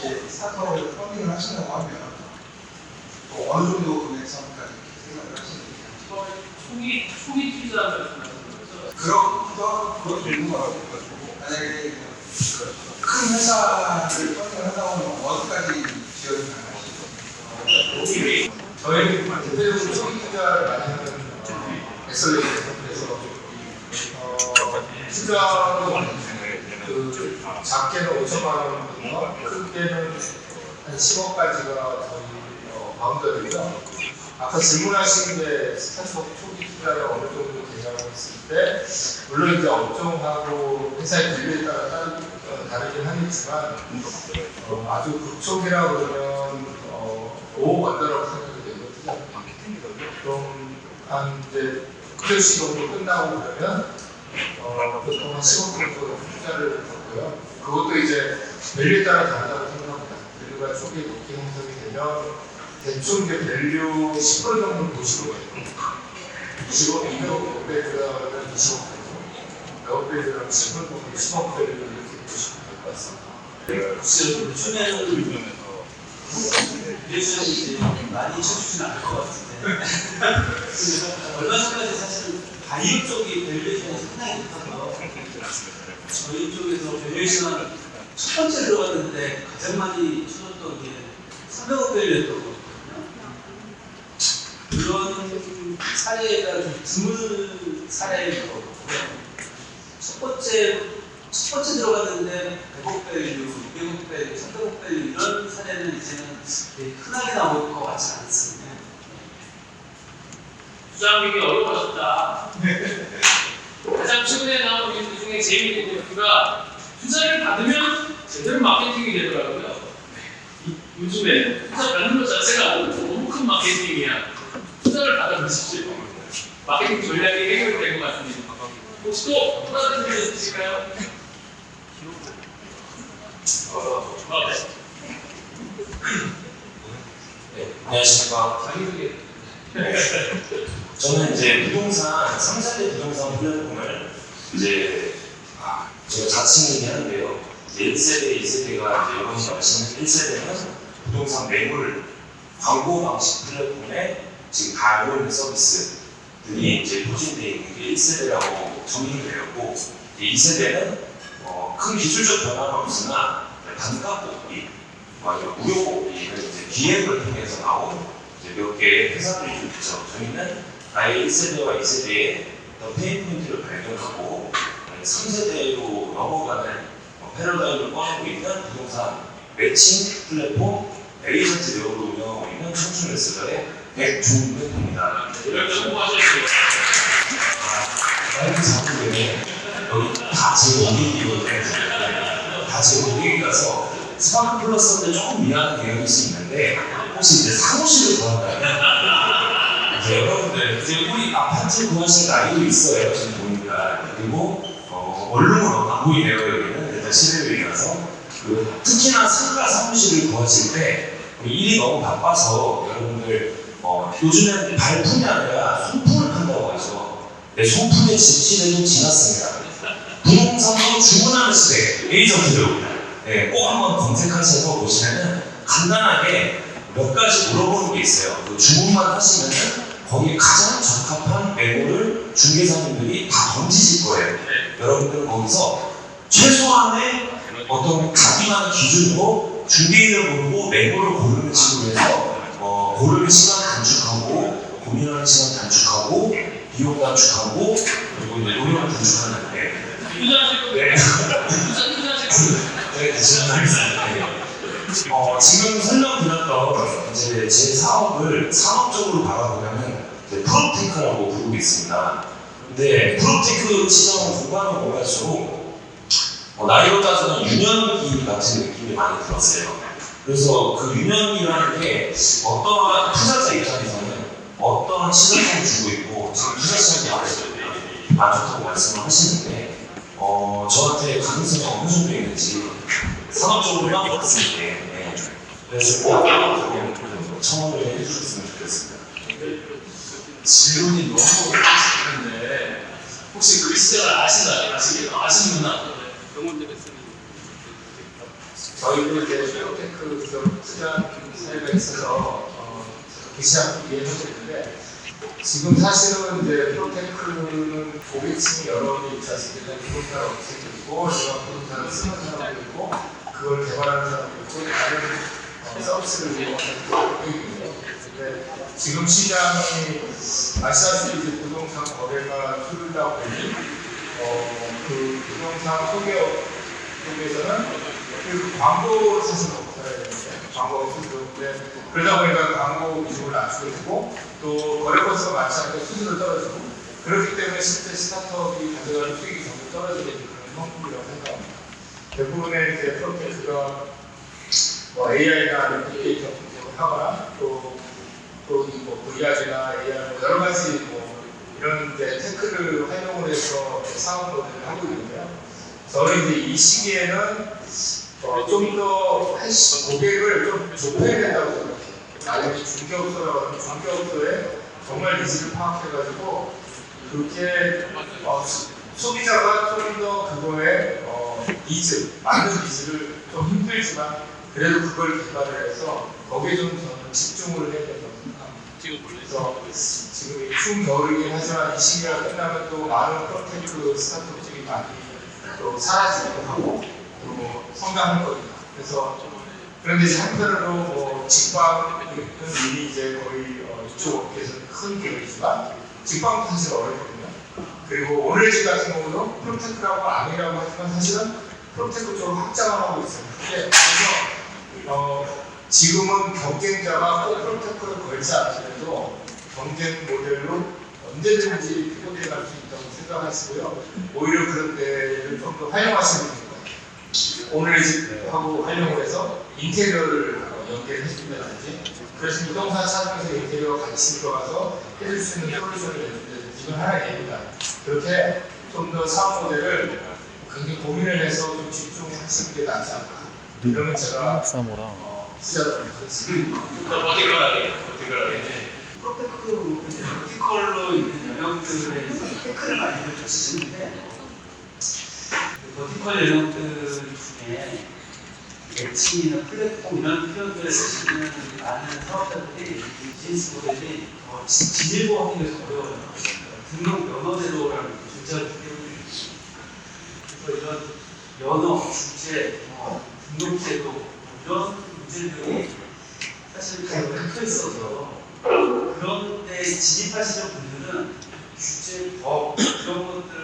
이렇게 스타트업을 펀딩을 하신다고 하면 또 어느 정도 금액 선까지 생각을 하시는지 초기 투자를 말씀하시는 거죠? 그런 질문을 하고 있어가지고 만약에 큰 회사를 펀딩을 한다고 하면 어디까지 지원이 가능하시죠. 저희 대표적으로 초기 투자를 많이 하는 SLA에서 그래서 투자로 그 작게는 5천만 원부터 크게는 한 10억까지가 저희 바운더리고요. 아까 질문하신 게 스타트업 초기 투자를 어느 정도 개념했을 때 물론 이제 업종하고 회사의 밸류에 따라 다르긴 하겠지만 아주 극초기라 그러면 5억 원대라고 생각이 되거든요. 그럼 한 이제 QC 정도 끝나고 그러면 보통 한 10억 정도 투자를 하고요. 그것도 이제 밸류에 따라 다르다고 생각합니다. 밸류가 초기에 높게 형성이 되면 대충 이제 밸류 10% 정도 보시고 20억, 200억 배 들어가면 20억 정도, 100억 배 들어가면 10% 정도 10억 배 이렇게 보시면 될 것 같습니다. 요즘에는 이제 많이 쳐주지는 않을 것 같은데 얼마 전까지 사실 바이오 쪽이 밸류에이션이 상당히 높아서 저희 쪽에서 밸류에이션 첫 번째 들어갔는데 가장 많이 쳐줬던 게 300억 밸류였던 거거든요. 그런 사례가 좀 드문 사례인 것 같고요. 첫 번째 들어갔는데 100억 밸류, 200억 밸류, 300억 밸류 이런 사례는 이제는 흔하게 나올 것 같지 않습니다. 투자하기 어려워졌다. 가장 최근에 나온 뉴스 중에 재미있는 뉴스가 투자를 받으면 제대로 마케팅이 되더라고요. 요즘에 투자 받는 것 자체가 너무 큰 마케팅이야. 투자를 받아보십시오. 마케팅 전략이 해결이 된 것 같습니다. 혹시 또 다른 질문 있으실까요? 네, 안녕하십니까. 자기소개. 저는 이제 부동산, 3세대 부동산 플랫폼을 이제 제가 자칭이긴 한데요. 이제 1세대, 2세대가 이제 여러분이 아시는 1세대는 부동산 매물 광고 방식 플랫폼에 지금 다 알고 있는 서비스들이 이제 포진되어 있는 게 1세대라고 정의를 내렸고, 2세대는 큰 기술적 변화는 없으나 단가 뽑기, 무료 뽑기를 이제 기획을 통해서 나온 몇 개의 회사들이 좀 있죠. 저희는 아예 1세대와 2세대의 페인 포인트를 발견하고 3세대로 넘어가는 패러다임을 꺼내고 있는 부동산 매칭 플랫폼 에이전트 내역으로 운영하고 있는 청춘레스더의 백종근입니다. 이렇게 홍보하셨어요. 마이크 잡고 되네. 여기 다 제 고객이거든요. 다 제 고객이라서 스파크 플러스한테 조금 미안한 개념일 수 있는데 혹시 이제 사무실을 구한다면 이제 여러분들 이제 우리 아파트 구하시는 아이도 있어요. 지금 보니까. 그리고 원룸은 안 보이네요. 여기는 일단 실외이라서 특히나 상가 사무실을 구하실 때 일이 너무 바빠서 여러분들 요즘엔 발품이 아니라 소품을 판다고 하죠. 네, 소품의 시대도 지났습니다. 부동산도 주문하는 시대, 에이전트들입니다. 네, 꼭 한번 검색하셔서 보시면은 간단하게 몇 가지 물어보는 게 있어요. 그 주문만 하시면은 거기에 가장 적합한 매물을 중개사님들이 다 던지실 거예요. 여러분들은 거기서 최소한의 어떤 자기만의 기준으로 중개인을 고르고 매물을 고르는 식으로 해서 고르는 시간 단축하고 고민하는 시간 단축하고 비용 단축하고 그리고 이제 노력을 단축하는데 네. 네, 질문하겠습니다. 지금 설명드렸던 이제 제 사업을 산업적으로 바라보면은 프로테크라고 부르고 있습니다. 근데 프로테크 시장은 공부하면 공부할수록 나이로 따지면 유년기 같은 느낌이 많이 들었어요. 그래서 그 유년기라는 게 어떠한 투자자 입장에서는 어떠한 시장성을 주고 있고 지금 투자 시장이 안 좋다고 말씀을 하시는데 저한테 가능성이 어느 정도 있는지 산업적으로만 봤을 때 그래서 꼭 청원을 해주셨으면 좋겠습니다. 질문이 너무 어렵는데 혹시 그 시장을 아시나요? 아시는구나. 병원대 뱃쌤이 저희도 이제 페어테크 투자 사례가 있어서 그 시장 이해해드리는데 지금 사실은 이제 페어테크는 고객층이 여러 개 있지 않습니까? 부동산 업체도 있고, 일반 부동산을 쓰는 사람도 있고, 그걸 개발하는 사람도 있고, 다른 서비스를 이용하는 고객이에요. 근데 지금 시장이 아시다시피 이제 부동산 거래가 줄다 보니 그 부동산 소개업 쪽에서는 그 광고를 사실 먹어야 되는데 광고가 수수료인데 그러다 보니까 광고 비중을 낮추게 되고 또 거래 건수가 많지 않고 수수료 떨어지고 그렇기 때문에 실제 스타트업이 가져가는 수익이 점점 떨어지게 되는 그런 형국이라고 생각합니다. 대부분의 이제 프로젝트가 뭐 AI나 빅데이터 분석을 하거나 또뭐 VR이나 AR 뭐 여러 가지 뭐 이런 이제 테크를 활용을 해서 사업 모델을 하고 있는데요. 저는 이제 이 시기에는 좀 더 고객을 좀 좁혀야 된다고 생각해요. 만약에 중개업소라고 하면 중개업소에 정말 니즈를 파악해가지고 그렇게 소비자가 좀 더 그거에 니즈, 맞는 니즈를 좀 힘들지만 그래도 그걸 개발을 해서 거기에 좀 저는 집중을 해야 된다고 생각합니다. 그래서 지금 추운 겨울이긴 하지만 이 시기가 끝나면 또 많은 프로텍트 스타트업들이 많이 또 사라지기도 하고 또 성장할 겁니다. 그래서 그런데 이제 한편으로 뭐 직방은 이미 이제 거의 이쪽 업계에서는 큰 기업이지만 직방도 사실 어렵거든요. 그리고 오늘집 같은 경우도 프로테크라고 아니라고 하지만 사실은 프로테크 쪽으로 확장을 하고 있습니다. 그래서 지금은 경쟁자가 꼭 프로테크를 걸지 않더라도 경쟁 모델로 언제든지 피vo트해 갈 수 있다고 생각하시고요. 오히려 그런 데를 좀 더 활용하시는 겁니다. 오늘 집하고 활용을 해서 인테리어를 연계를 해준다든지 그래서 부동산 찾으면서 인테리어가 같이 들어가서 해줄 수 있는 솔루션을 내준다든지 이건 하나의 예입니다. 그렇게 좀 더 사업 모델을 굉장히 고민을 해서 좀 집중하시는 게 낫지 않을까. 그러면 제가 투자자를 하겠습니다. 프로테크 버티컬로 있는 영역들의 테크를 많이 펼쳐지는데 버티컬 영역들 중에 매칭이나 플랫폼 이런 표현들을 쓰시는 많은 사업자들이 비즈니스 모델이 진일보하기 위해서 어려워요. 등록 면허제도라는 존재하기 때문에 그래서 이런 면허, 주제, 등록제도 이런 문제들이 사실 가장 큰 있어서 그런데 진입하시는 분들은 규제, 법 이런 것들을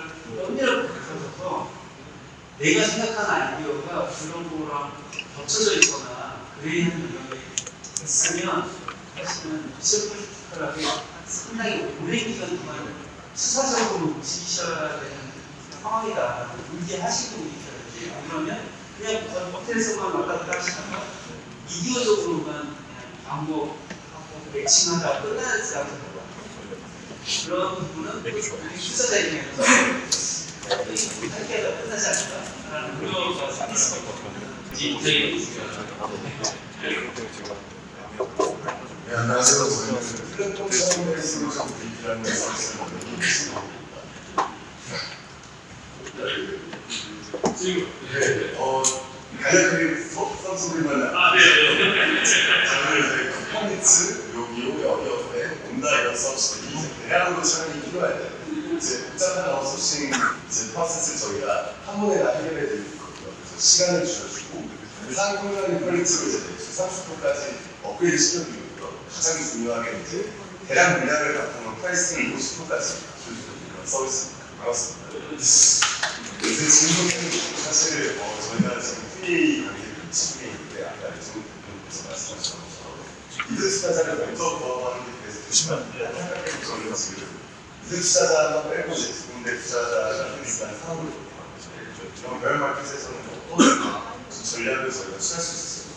엄밀하게 가르쳐서 내가 생각하는 아이디어가 그런 거랑 겹쳐져 있거나 그레이는 영역이 있으면 사실은 시험프로젝트하게 상당히 오랜 기간 동안 수사적으로 움직이셔야 되는 상황이다. 인지하시고 움직여야지. 그러면 그냥 호텔에서만 왔다 갔다 하시다가 미디어적으로만 그냥 광고하고 매칭하다 끝나지 않는 것 같아요. 그런 부분은 투자자 입장에서 할게가 끝나지 않을까라는 우려가 있을 것 같아요. 굉장히 중요하죠. 네, 안녕하세요. 저희는 플랫폼 처음에 솔루션 브리프라는 서비스를 만들고 있습니다. 지금 간략하게 섭소리만 저는 이제 쿠팡이츠, 요기요, 여기어때 온다 이런 서비스들이 대량으로 촬영이 필요할 때 이제 복잡한 아웃소싱 프로세스를 저희가 한 번에 다 해결해 드리고 있거든요. 그래서 시간을 줄여주고 상품적인 퀄리티로 이제 30%까지 업그레이드 시켜드리고요. 가장 중요하게 이제 대량 물량을 바꾸는 프라이싱 50%까지 줄여주는 그런 서비스입니다. 반갑습니다. 이제 질문은 사실 저희가 지금 PA 관계를 치고 있는데 아까 이승훈 대표님께서 말씀하신 것처럼 이득 투자자를 먼저 구하는 데 대해서 보시면 생각해 저희가 지금 이득 투자자가 빼고 이제 두 군데 투자자가 있는 상황을 이런 별 마켓에서는 어떤 전략을 저희가 취할 수 있어요.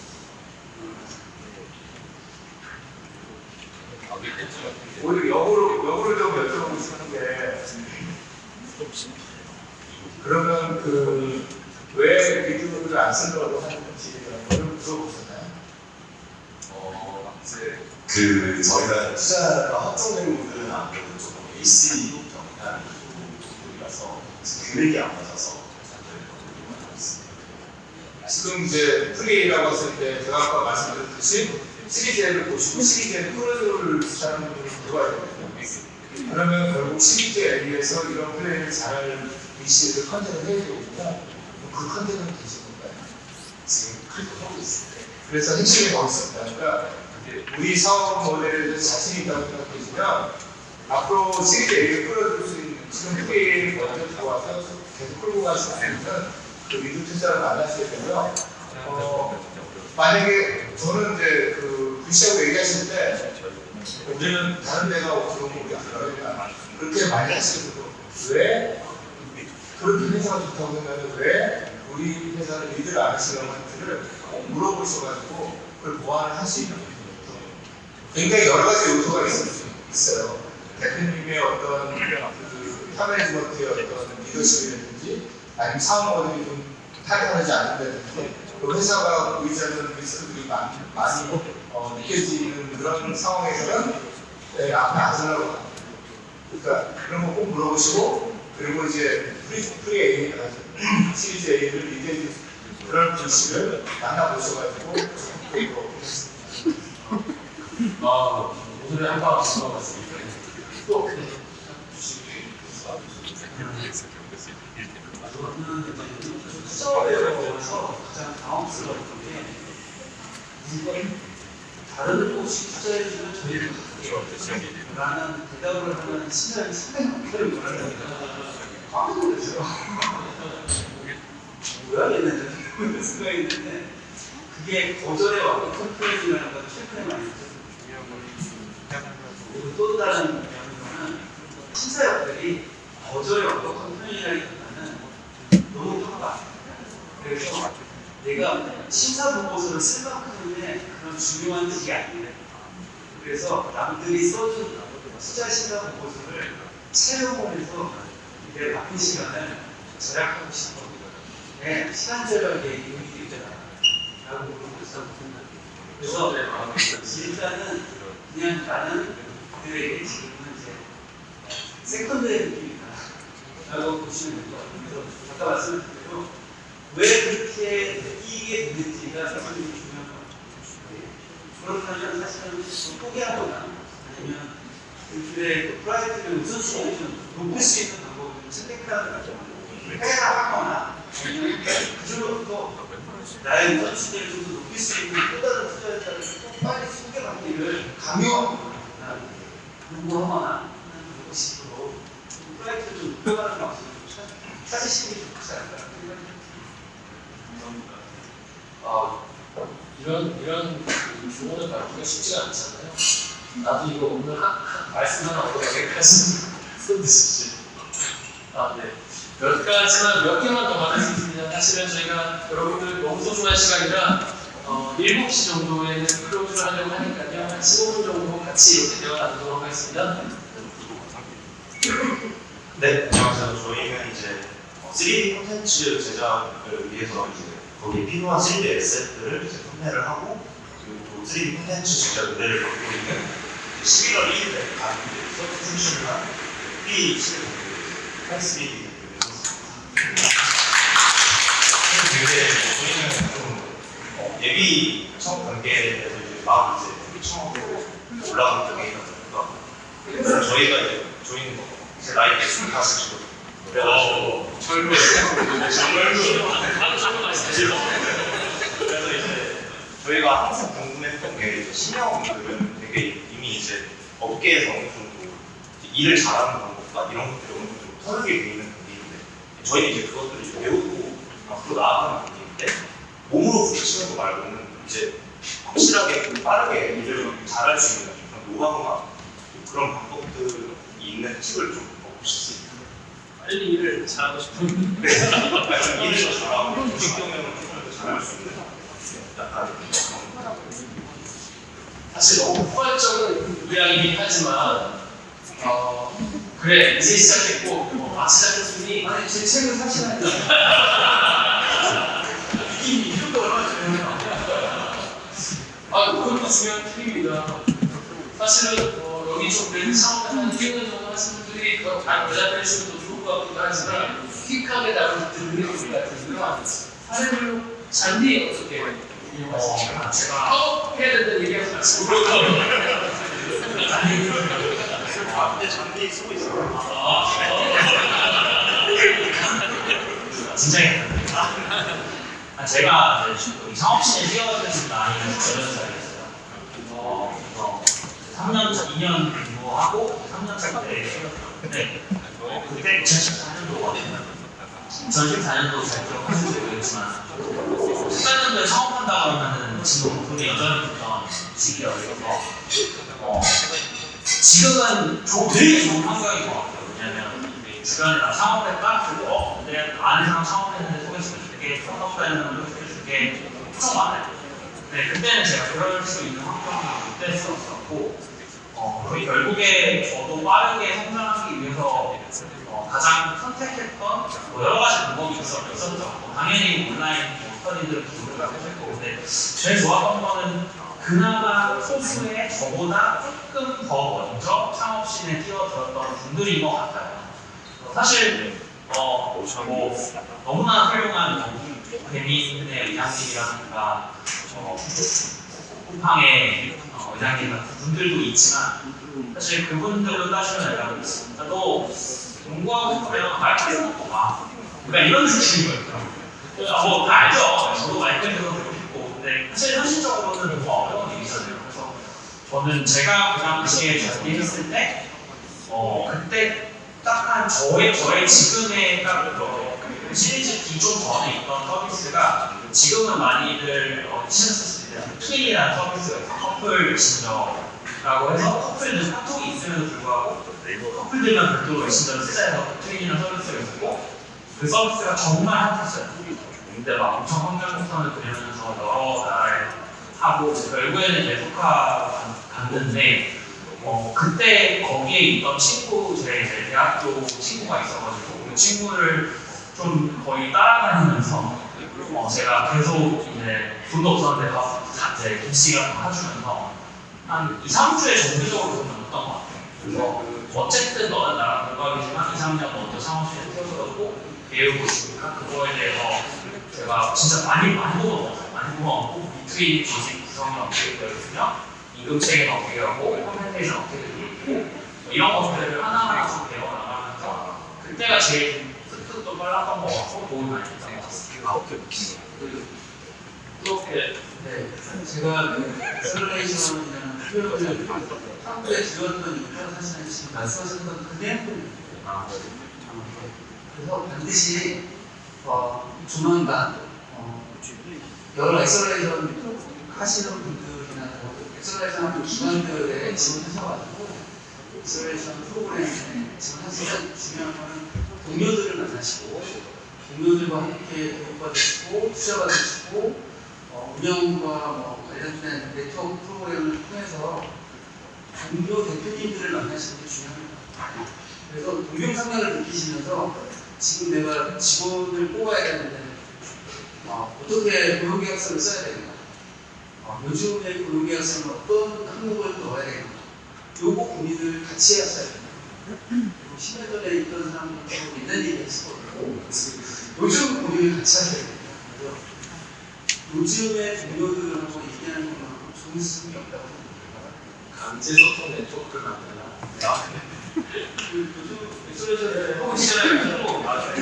오히려 역으로 좀 여쭤보고 싶은 게 그러면 왜 리뷰를 안 쓰려고 하는지 물어보셨나요? 이제 저희가 투자가 확정된 분들은 아무래도 조금 AC 경향이 부분이라서 금액이 안 맞아서 지금 이제 플레이라고 했을 때 제가 아까 말씀드렸듯이 시리즈를 보시고 시리즈에 프로를 주시하는 분들이 들어와야 되거든요. 그러면 결국 시리즈 A에서 이런 플레이를 잘할 VC를 컨택을 해야 되거든요. 그 컨택은 되신 건가요? 지금 그리고 하고 있어요. 그래서 핵심이 거기 있습니다. 그러니까 우리 사업 모델에 자신이 있다고 생각해주면 앞으로 시리즈 A를 끌어줄 수 있는 지금 A를 먼저 들어와서 계속 끌고 갈 수 있는 그 미드 투자를 만났을 때요. 만약에 저는 이제 그 VC하고 얘기하실 때 우리는 다른 데가 들어오면 우리가 그러니까 그렇게 많이 하시거든요. 왜 그렇게 회사가 좋다고 생각하면 왜 우리 회사를 리드를 안 하시는지를 꼭 물어보셔가지고 그걸 보완을 할 수 있는 거죠. 굉장히 여러 가지 요소가 있어요. 대표님의 어떤 그 타매니지먼트의 어떤 리더십이라든지 아니면 사업 모델이 좀 타겟하지 않는다든지 그 회사가 보이지 않는 리스크들이 많이 느껴지는 그런 상황에서는 앞에 아전하고 갑니다. 그러니까 그런 거 꼭 물어보시고 그리고 이제 프리 A, 시리즈 A를 리드해 그런 분식을 만나보셔가지고 적극적으로 오늘의 한방 들어봤습니다. 또 투자에서 가장 당황스러운 게 다른 곳이 투자해주면 저희를 할게요 라는 대답을 하는 시장이 상당히 많다는 걸 깜짝 놀랐어요. 뭐야 얘네들 이런 생각이 있는데 그게 거절의 완벽한 표현이라는 걸 최근에 많이 느꼈어요. 그리고 또 다른 면은 심사역들이 거절의 완벽한 표현이라기보다는 너무 팍팍. 그래서 내가 심사 보고서를 쓸 만큼의 그런 중요한 일이 아닌데 그래서 남들이 써준 투자 심사 보고서를 촬영을 해서 내 바쁜 시간을 절약하고 싶어. 네, 시간 절약에 의미가 있다라고 물어보고 그래서 일단은 그냥 나는 그들에게 지금은 이제 세컨드의 느낌이다 라고 보시면 될 것 같아요. 그래서 아까 말씀드린 대로 왜 그렇게 느끼게 됐는지가 사실 중요한 것 같아요. 그렇다면 사실은 포기하거나 아니면 그들의 프라이드를 우선순위를 좀 높일 수 있는 방법을 선택하거나 해라하거나 아니면 그중부터 나의 우선순위를 좀 더 높일 수 있는 또 다른 투자자를 꼭 빨리 소개받기를 강요하거나 요구하거나 하는 것으로 프라이드를 좀 높여가는 방식을 찾으시는 게 좋지 않을까 생각합니다. 이런 조언을 받기가 쉽지가 않잖아요. 나도 이거 오늘 말씀 하나 얻어 여기까지 손 드시지. 네. 몇 개만 더 받을 수 있습니다. 사실은 저희가 여러분들 너무 소중한 시간이라 7시 정도에는 클로즈를 하려고 하니까요. 한 15분 정도 같이 이렇게 대화 나누도록 하겠습니다. 네, 안녕하세요. 저희는 이제 3D 콘텐츠 제작을 위해서 이제 거기에 필요한 3D 에셋들을 이제 판매를 하고 그리고 3D 콘텐츠 제작 의뢰를 받고 있는 11월 1일에 간 서브 펜션이나 B 시대공부 카이스리 근데 저희는 좀 예비 처음 단계에서 이제 막 이제 초청하고 올라가는 단계이다 보니까 저희가 이제 저희는 제 나이가 25이거든요. 그래가지고 그래서 이제 저희가 항상 궁금했던 게 신영분들은 되게 이미 이제 업계에서 어느 정도 일을 잘하는 방법과 이런 것들이 어느 정도 터득이 돼 있는 단계인데 저희는 이제 그것들을 이제 배우고 앞으로 나아가는 단계인데 몸으로 부딪히는 거 말고는 이제 확실하게 빠르게 일을 잘할 수 있는 그런 노하우나 그런 방법들이 있는 팁을 좀 얻고 싶습니다. 빨리 일을 잘하고 싶은 일을 더 잘하고 조직 경영을 조금 더 잘할 수 있는 약간 사실 너무 포괄적인 이야기긴 하지만 그래 이제 시작했고 시작했으니 아니 제 책을 사시나요? 이것도 얼마나 중요해요. 그것도 중요한 팁입니다. 사실은 여기 좀 그래도 사업하는 1년 정도 하시는 분들이 잘 대답해주시면 더 좋을 것 같기도 하지만 퀵하게 답을 듣는 것 같은데요. 사례별로 잔디 어떻게 이용하시나요? 제가 해야 된다는 얘기하지 마시고 근데 잔디 쓰고 있어요. 진짜요? 제가 이제 여기 창업신에 뛰어든 나이가 18살이었어요. 그래서 3년 차, 2년 공부하고 3년 차 때 뛰었는데 그때 2014년도거든요. 2014년도 잘 기억하실지 모르겠지만 14년도에 창업한다 그러면은 지금 돈이 여전히 붙던 시기여서 지금은 되게 좋은 환경인 것 같아요. 왜냐면 주변에 나 창업했다? 그리고 내 아는 사람 창업했는데 소개시켜줄게, 창업하는 소개시켜줄게 엄청 많아요. 근데 그때는 제가 그럴 수 있는 환경이 못 됐었고 거의 결국에 저도 빠르게 성장하기 위해서 가장 선택했던 여러 가지 방법이 있었죠. 당연히 온라인 스터디들을 노력하고 했고, 근데 제일 좋았던 거는 그나마 소수의 저보다 조금 더 먼저 창업신에 뛰어들었던 분들인 것 같아요. 사실 너무나 훌륭한 베니스의 의장님이라든가 쿠팡의 의장님 같은 분들도 있지만 사실 그분들로 따지면 약간 너 공부하고 싶으면 마이크를 놓고 봐. 그러니까 이런 느낌이거든요. 다 알죠. 저도 마이크를 놓고 싶고, 근데 사실 현실적으로는 너무 어려운 일이잖아요. 그래서 저는 제가 그 당시에 준비했을 때 그때 딱 한 저의 지금의 딱 시리즈 기존 전에 있던 서비스가 지금은 많이들 쓰실 수 있는 트윈이라는 서비스가 있어요. 커플 메신저라고 해서 커플들 카톡이 있음에도 불구하고 커플들만 별도로 메신저를 쓰자 해서 트윈이라는 서비스가 있었고 그 서비스가 정말 핫했어요. 근데 막 엄청 환경성을 그리면서 여러 나라에 하고 결국에는 이제 녹화 갔는데 그때 거기에 있던 친구, 제 이제 대학교 친구가 있어가지고 그 친구를 좀 거의 따라다니면서 제가 계속 이제 돈도 없었는데 이제 김씨가 사주면서 한 2, 3주에 정기적으로 돈 넣었던 것 같아요. 그래서 어쨌든 너는 나랑 동갑이지만 2, 3년 먼저 창업실에 뛰어들었고 배우고 있으니까 그거에 대해서 제가 진짜 많이 보고 트윈 조직 구성이 어떻게 되어 있으며 임금체계는 어떻게 하고 컴펜테이션 어떻게 되고 이런 것들을 하나하나 좀 배워나가면서 그때가 제일 습득도 빨랐던 것 같고 도움이 많이 됐던 것 같습니다. 제가 엑셀러레이션이라는 표현을 한국에 들었던 이유가 사실은 지금 말씀하신 건 그대로 그래서 반드시 조만간 여러 엑셀러레이션 하시는 분들이나 엑셀러레이션 하는 기관들에 지원하셔가지고 엑셀러레이션 프로그램에 지원하시는 중요한 거는 동료들을 만나시고 동료들과 함께 교육받으시고 투자받으시고 운영과 관련된 네트워크 프로그램을 통해서 동료 대표님들을 만나시는 게 중요합니다. 그래서 동병상련을 느끼시면서 지금 내가 직원을 뽑아야 되는데 어떻게 고용계약서를 써야 되는가, 요즘의 고용계약서는 어떤 항목을 넣어야 되는가, 요거 고민을 같이 하셔야 됩니다. 10년 전에 있던 사람들하고 옛날 얘기 했었거든요. 요즘 고민을 같이 하셔야 됩니다. 그래서 요즘의 동료들하고 얘기하는 것만큼 좋은 수준이 없다고 생각합니다. 강제소통 네트워크를 만들라. 요즘 엑셀러레이션에 하고 있잖아요. 맞아요.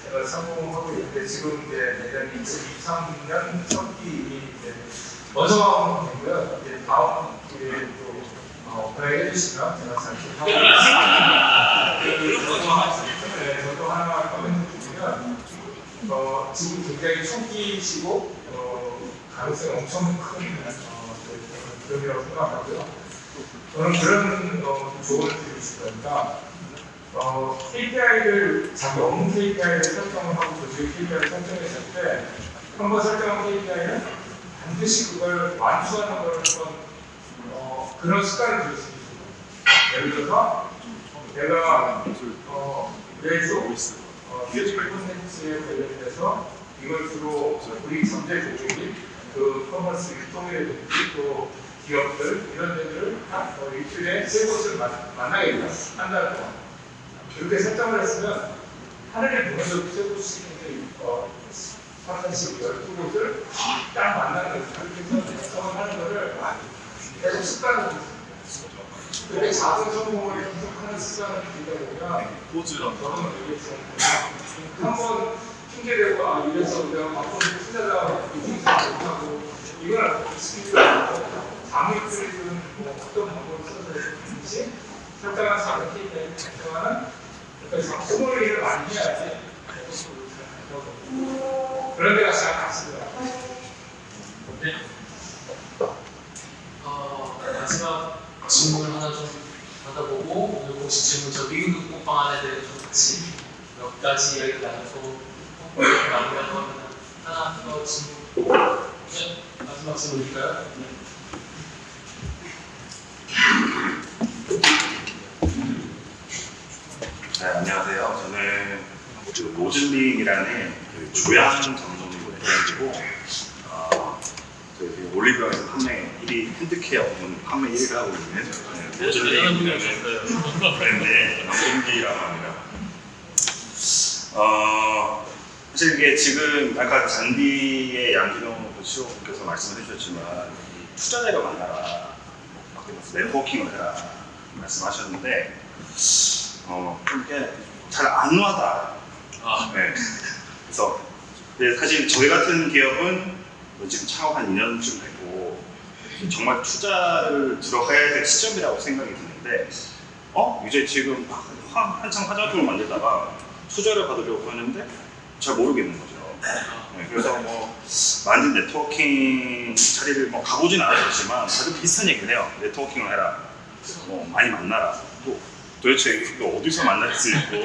제가 성공하고 있는데 지금 이제 내년 2023년 첫기 먼저 되고요. 이제 다음 기회에 또 오픈해 주시면 제가 잘 기억하고 저도 하나 커멘트 드리면 지금 굉장히 초기시고 가능성이 엄청 큰 그림이라고 생각하고요. 저는 그런 조언을 드리고 싶으니까 KPI를 자기 업무 KPI를 설정을 하고 조직 KPI를 설정했을 때 한번 설정한 KPI는 반드시 그걸 완수하는 걸 한번 그런 습관을 들일 수 있습니다. 예를 들어서 내가 매주 뮤지컬 콘텐츠에 관련돼서 이걸 주로 우리 전체 조직이 그 커머스 유통이라든지 또 기업들 이런 데들을 일주일에 3곳을 만나겠다 한다는 거. 이렇게 설정을 했으면 하늘에 보내서 3곳씩 파트너십 12곳을 딱 만나는 거죠. 그렇게 설정을 하는 거를 계속 습관을 들입니다. 그렇게 작은 성공을 계속하는 습관을 들이다 보면 저는 얘기했지만 한번 핑계대고 이래서 내가 바쁜 투자자 인증서 못하고 이건 스킬이 아니고 사무실은 뭐 어떤 방법을 써서 했는지 설정한 작은 KPI를 달성하는 그러니까 스몰 일을 많이 해야지 그런 데가 잘 갔습니다. 네. 마지막 질문을 하나 좀 받아보고 오늘 공식 질문 저 미국 극복 방안에 대해서 좀 같이 몇 가지 이야기 나누고 마무리하고 하면 하나 더 질문. 네, 마지막 질문일까요? 네. 네, 안녕하세요. 저는 지금 로즐링이라는 그 조향 전문으로 해가지고 저희 올리브영에서 판매 1위 핸드케어 부분 판매 1위를 하고 있는 로즐링이라는 브랜드의 남동기라고 합니다. 사실 이게 지금 아까 잔디의 양기동 CEO분께서 말씀을 해주셨지만 이 투자자가 많아라, 네트워킹을 해라 말씀하셨는데 좀 이렇게 잘 안 와닿아요. 네. 그래서 사실 저희 같은 기업은 지금 창업 한 2년쯤 됐고 정말 투자를 들어가야 될 시점이라고 생각이 드는데 이제 지금 한창 화장품을 만들다가 투자를 받으려고 하는데 잘 모르겠는 거죠. 네, 그래서 뭐 만든 네트워킹 자리를 뭐 가보진 않았지만 다들 비슷한 얘기를 해요. 네트워킹을 해라, 뭐 많이 만나라. 또 도대체 이거 어디서 만날 수 있고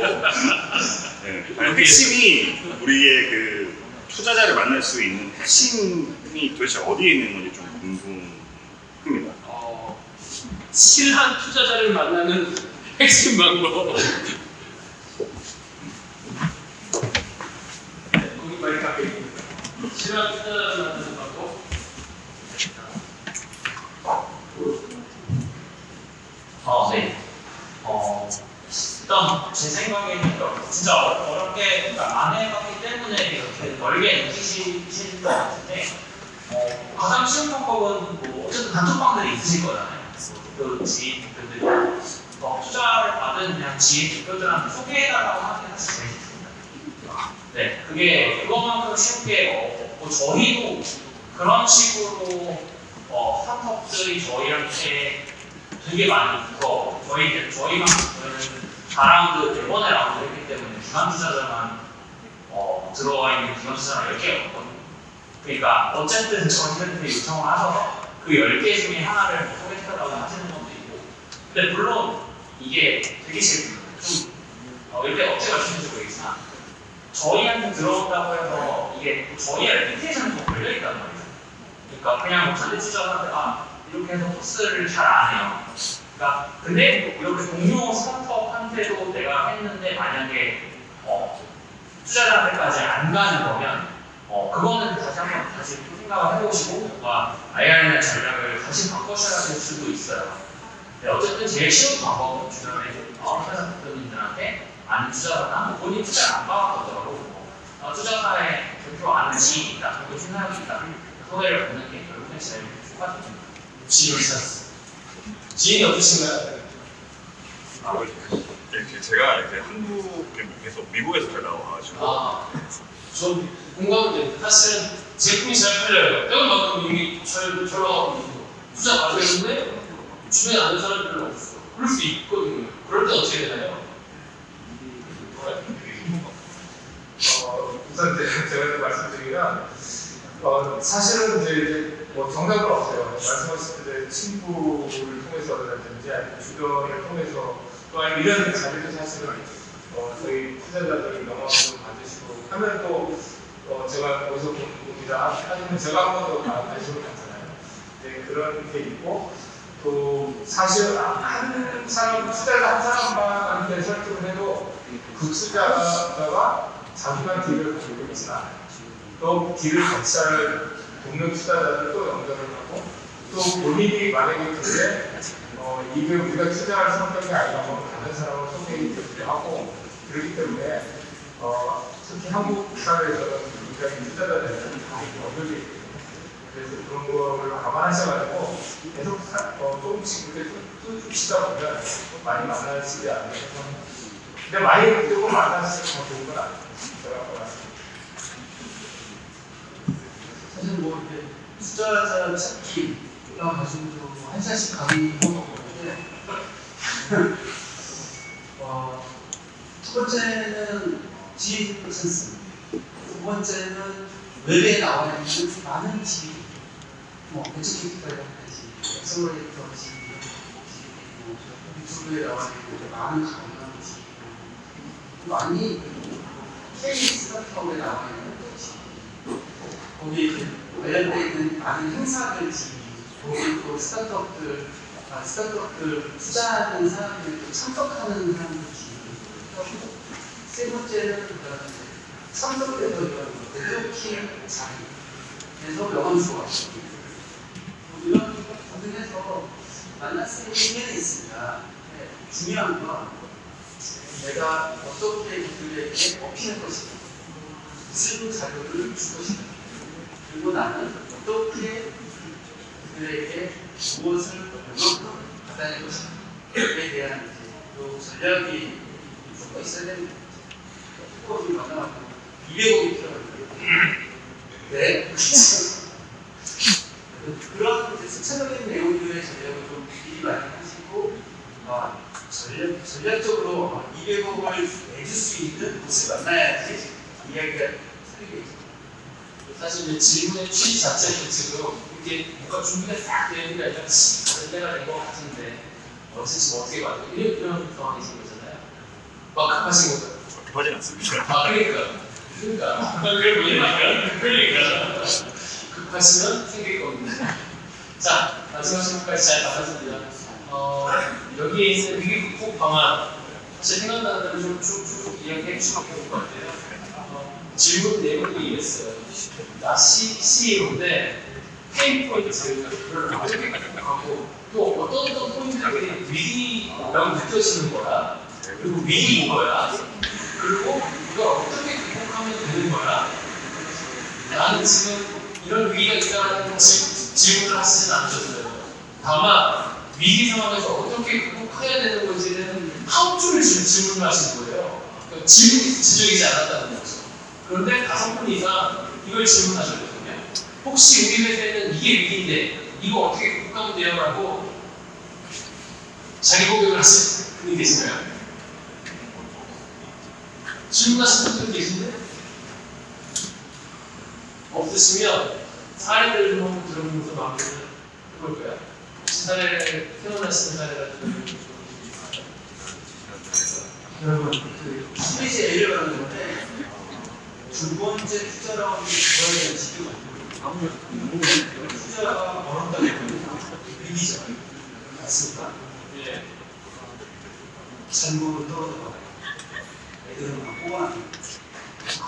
네, 핵심이 우리의 그 투자자를 만날 수 있는 핵심이 도대체 어디에 있는 건지 좀 궁금합니다. 실한 투자자를 만나는 핵심 방법. 거기 많이 깎여있습니다. 실한 투자자를 만나는 방법. 네. 일단 제 생각에는 진짜 어렵게 그러니까 안 해봤기 때문에 이렇게 멀게 느끼시는 것 같은데 가장 쉬운 방법은 뭐 어쨌든 단톡방들이 있으실 거잖아요. 그 지인 대표들이 투자를 받은 그냥 지인 대표들한테 소개해달라고 하는 게 사실 제일 좋습니다. 네, 그거만큼 쉬운 게 저희도 그런 식으로 스타트업들이 저희한테 되게 많이 붙어 저희만 저희는 4라운드 4번의 라운드 했기 때문에 기관 투자자만 들어와 있는 기관 투자자가 10개가 없거든요. 그러니까 어쨌든 저희한테 요청을 하셔서 그 10개 중에 하나를 소개해달라고 하시는 것도 있고 근데 물론 이게 되게 좀 이렇게 억지가 주는지 모르겠지만 저희한테 들어온다고 해서 이게 저희의 레피테이션이 좀 걸려있단 말이에요. 그러니까 그냥 잔디 투자자한테 이렇게 해서 코스를 잘 안 해요. 그러니까 근데 이렇게 동료 스타트업한테도 내가 했는데 만약에 투자자한테까지 안 가는 거면 그거는 다시 생각을 해보시고 뭔가 IR이나 전략을 다시 바꿔셔야 될 수도 있어요. 근데 어쨌든 제일 쉬운 방법은 주변에 투자자 대표님들한테 아는 투자자나 본인 투자를 안 받았더라도 투자사의 대표 아는 지인이 있다, 그리고 신사역이 있다, 소개를 받는 게 결국엔 제일 효과적입니다. 지인이 없으신가요? 제가 이제 한국에서 미국에서 잘 나와가지고 저 공감이 됩니다. 사실은 제품이 잘 팔려요. 때운 만큼 이미 잘 들어가고 있고 투자 받았는데 주변에 아는 사람이 별로 없어. 그럴 수 있거든요. 그럴 때 어떻게 되나요? 우선 제가 말씀드리면 사실은 이제 뭐 정답은 없어요. 말씀하신 때 친구를 통해서라든지 아니면 주변을 통해서 또 아니면 이런 자리도 사실은 저희 투자자들이 영업을 받으시고 하면 또 제가 거기서 봅니다. 하지만 제가 한 번도 관심을 갖잖아요. 네, 그런 게 있고 또 사실 한 사람 투자자 한 사람만한테 설득을 해도 그 투자자가 자기만 딜을 가지고 있지는 않아요. 또 딜을 같이 할 동료 투자자들 또 연결을 하고 또 본인이 만약에 그게 이게 우리가 투자할 성격이 아니라면 다른 사람을 소개해주기도 하고 그렇기 때문에 특히 한국 사회에서는 굉장히 투자자들은 연결이 있거든요. 그래서 그런 거를 감안하셔가지고 계속 조금씩 그렇게 뚫치다 보면 많이 만나시지 않을까. 근데 많이 들고 만나시면 더 좋은 건 아니에요. 제가 말씀드릴게요. 사실 뭐 이렇게 투자자 찾기가 가지고 한 시간씩 강의 먹었는데 첫 번째는 지혜도 찬스, 두 번째는 웹에 나와 있는 많은 지혜, 뭐 벤처캐피탈이라든지 엑셀러레이터 지혜, 뭐 유튜브에 나와 있는 많은 강의나 지혜, 많이 케이스 스타트업에 나와 있는 지혜, 거기 관련되어 있는 많은 행사들 지혜, 거기 또 스타트업들 투자하는 사람들, 참석하는 사람들 지혜. 세 번째는 참석돼서 이런 네트워킹 자리에서 명함주가 이런 등에서 만날 수 있는 게 있습니다. 네, 중요한 건 내가 어떻게 그들에게 어필할 것인가, 무슨 자료를 줄 것인가, 그리고 나는 어떻게 그들에게 무엇을 얼마큼 받아낼 것인가, 그에 대한 또 전략이 쭉 있어야 됩니다. 뚜껑을 만나고 200억이 필요합니다. 네. 그런 수차적인 내용들의 전략을 좀 미리 많이 하시고 전략적으로 200억을 내줄 수 있는 곳을 만나야지 이야기가 틀리겠죠. 사실 이제 질문의 취지 자체는 지금 이게 뭔가 준비가 싹 되는 게 아니라 다른 때가 된 것 같은데 지금 어떻게 봐요? 이런 상황이신 거잖아요. 막 급하신 거죠? 급하진 않습니다. 그러니까 급하시면 생길 겁니다. 자, 마지막 질문까지 잘 받았습니다. 여기에 있는 위기 극복 방안 사실 생각나는 대로 쭉 이야기해 주시면 좋을 것 같아요. 질문 내용이 이랬어요. 나 CEO인데 페인 포인트를 어떻게 극복하고 또 어떤 포인트들이 위기라고 느껴지는 거야. 그리고 위기 뭐야? 그리고 이걸 어떻게 극복하면 되는 거야? 나는 지금 이런 위기가 있다는 질문을 하시진 않으셨어요. 다만 위기 상황에서 어떻게 극복해야 되는 건지는 how-to를 질문을 하신 거예요. 그러니까 질문이 구체적이지 않았다는 거죠. 그런데 5분 이상 이걸 질문하셨거든요. 혹시 우리 회사에는 이게 위기인데 이거 어떻게 극복하면 돼요? 라고 자기 고백을 하신 분이 계신가요? 질문하신 분들 계신데? 없으시면 사례를 좀 한번 들어보면서 마무리를 해볼까요? 혹시 사례를 태어나시는 사례가 여러분, 그 시리즈 A를 하는 건데 두 번째 투자 라운드 들어야 되는 시기가 있고요. 투자가 어렵다고 보면 위기죠. 맞습니까? 예. 잔고로 떨어져가고 애들은 막 뽑아내고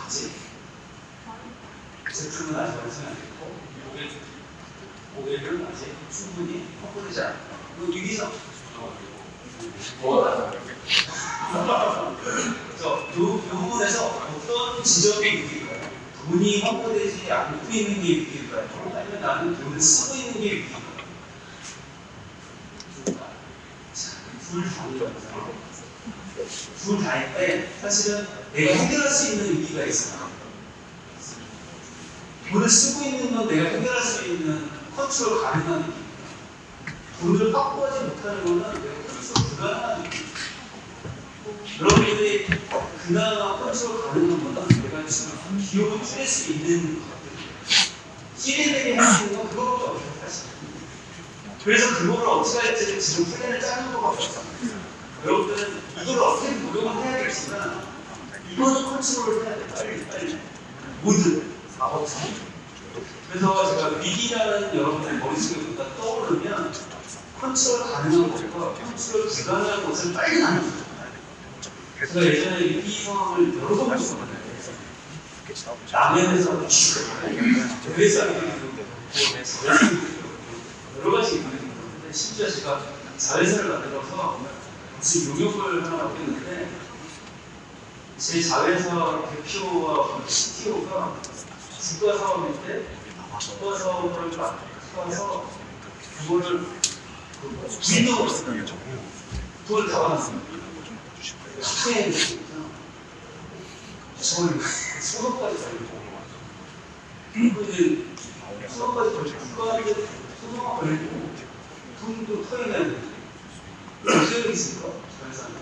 아직 제품은 아직 완성이 안 됐고 고객은 아직 충분히 확보되지 않았다. 이거 위기죠. 뭐가 그래서 이 부분에서 어떤 지점의 위기일까요? 돈이 확보되지 않고 있는 게 위기일까요? 아니면 나는 돈을 쓰고 있는 게 위기일까요? 둘 다인데 사실은 내가 해결할 수 있는 위기가 있어요. 돈을 쓰고 있는 건 내가 해결할 수 있는 컨트롤 가능한 위기입니다. 돈을 확보하지 못하는 거는 내가 컨트롤 불가능한 위기입니다. 여러분들이 그나마 컨트롤 가능한 거는 내가 지금 기업을 줄일 수 있는 것들이에요. 시리들이 할 수 있는 건 그거밖에 없어요, 사실. 그래서 그거를 어떻게 할지 지금 플랜을 짜는 것밖에 없어요. 여러분들은 이걸 어떻게 노력을 해야겠지만 이거는 컨트롤을 해야 돼, 빨리. 모든 어떻게. 그래서 제가 위기라는 여러분들 머릿속에 떠오르면 컨트롤 가능한 것과 컨트롤 불가능한 것을 빨리 나눠줘요. 제가 예전에 위기 상황을 여러 번 겪었거든요. 라면에서 회사 여러 가지 있는데 심지어 제가 자회사를 만들어서 무슨 용역을 하나 맡겼는데 제 자회사 대표와 CTO가 주가 사업인데 주가 사업을 맡아서 그거를 불이동을 했어요. 돈을 다 받았습니다. 학생이 저를 소속까지 달리고 근데 소송가 걸리고 돈도 토해내야 되는데 어떻게 있습니까? 자회사한테.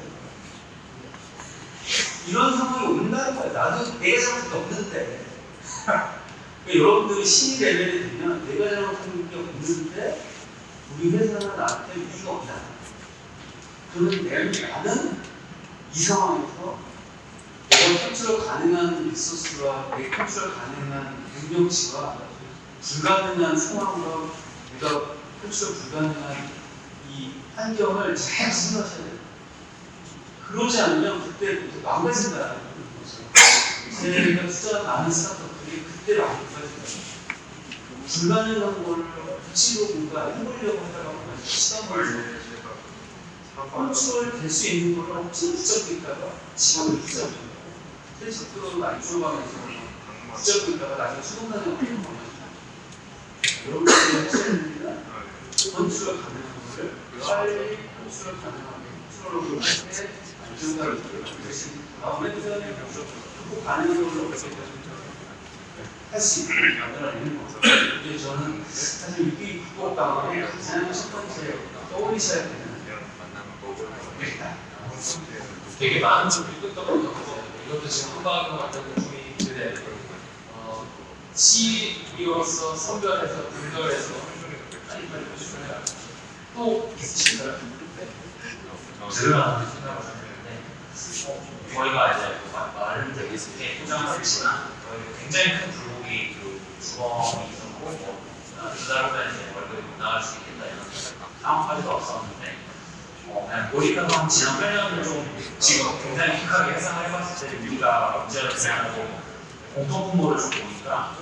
이런 상황이 온다는 거야. 나도 내가 잘못한 게 없는데. 그러니까 여러분들이 신이 레벨이 되면 내가 잘못한 게 없는데 우리 회사는 나한테 이유가 없다. 그런데 나는 이 상황에서 내가 컨트롤 가능한 리소스와 내 컨트롤 가능한 능력치와 불가능한 상황으로 내가 컨트롤 불가능한 이 환경을 잘 생각하셔야 돼요. 그러지 않으면 그때 망가진다는 거죠. 제가 투자 많은 스타트업들이 그때 망가진다. 불가능한 걸 붙이고 뭔가 해보려고 하다가 시간을 컨트롤 될 수 있는 걸로 엄청 붙잡고 있다가 시간을 붙잡고 있다가 그래서 그런 많이 줄어가면서 붙잡고 있다가 나중에 수동단에 어떤 거냐. 여러분들이 하셔야 됩니다. 컨트롤 가능한 거를 빨리 컨트롤 가능하게 컨트롤을 할때 안정감을 다음에 꼭 가능한 걸로 어떻게 할 수 있게 만들어내는 거죠. 근데 저는 사실 위기 극복방법의 가장 첫 번째 떠올리셔야 되는 되게 많은 쪽이 끄떡거리고 있어요. 이것도 지금 한방으로 만드는 중인데 CEO로서 선별해서 분별해서 빨리빨리 보시면 또 있으신가요? 들으라는 생각을 했는데 저희가 이제 말을 되게 쉽게 포장을 했지만 저희가 굉장히 큰 굴곡이 그 주범이 있었고 두 달 후에 이제 월급이 못 나갈 수 있겠다 이런 상황까지도 없었는데 그냥 몰입해서 지난 8년을 좀 지금 굉장히 pik하게 해상을 해봤을 때 우리가 문제를 제안하고 공통분모를 좀 보니까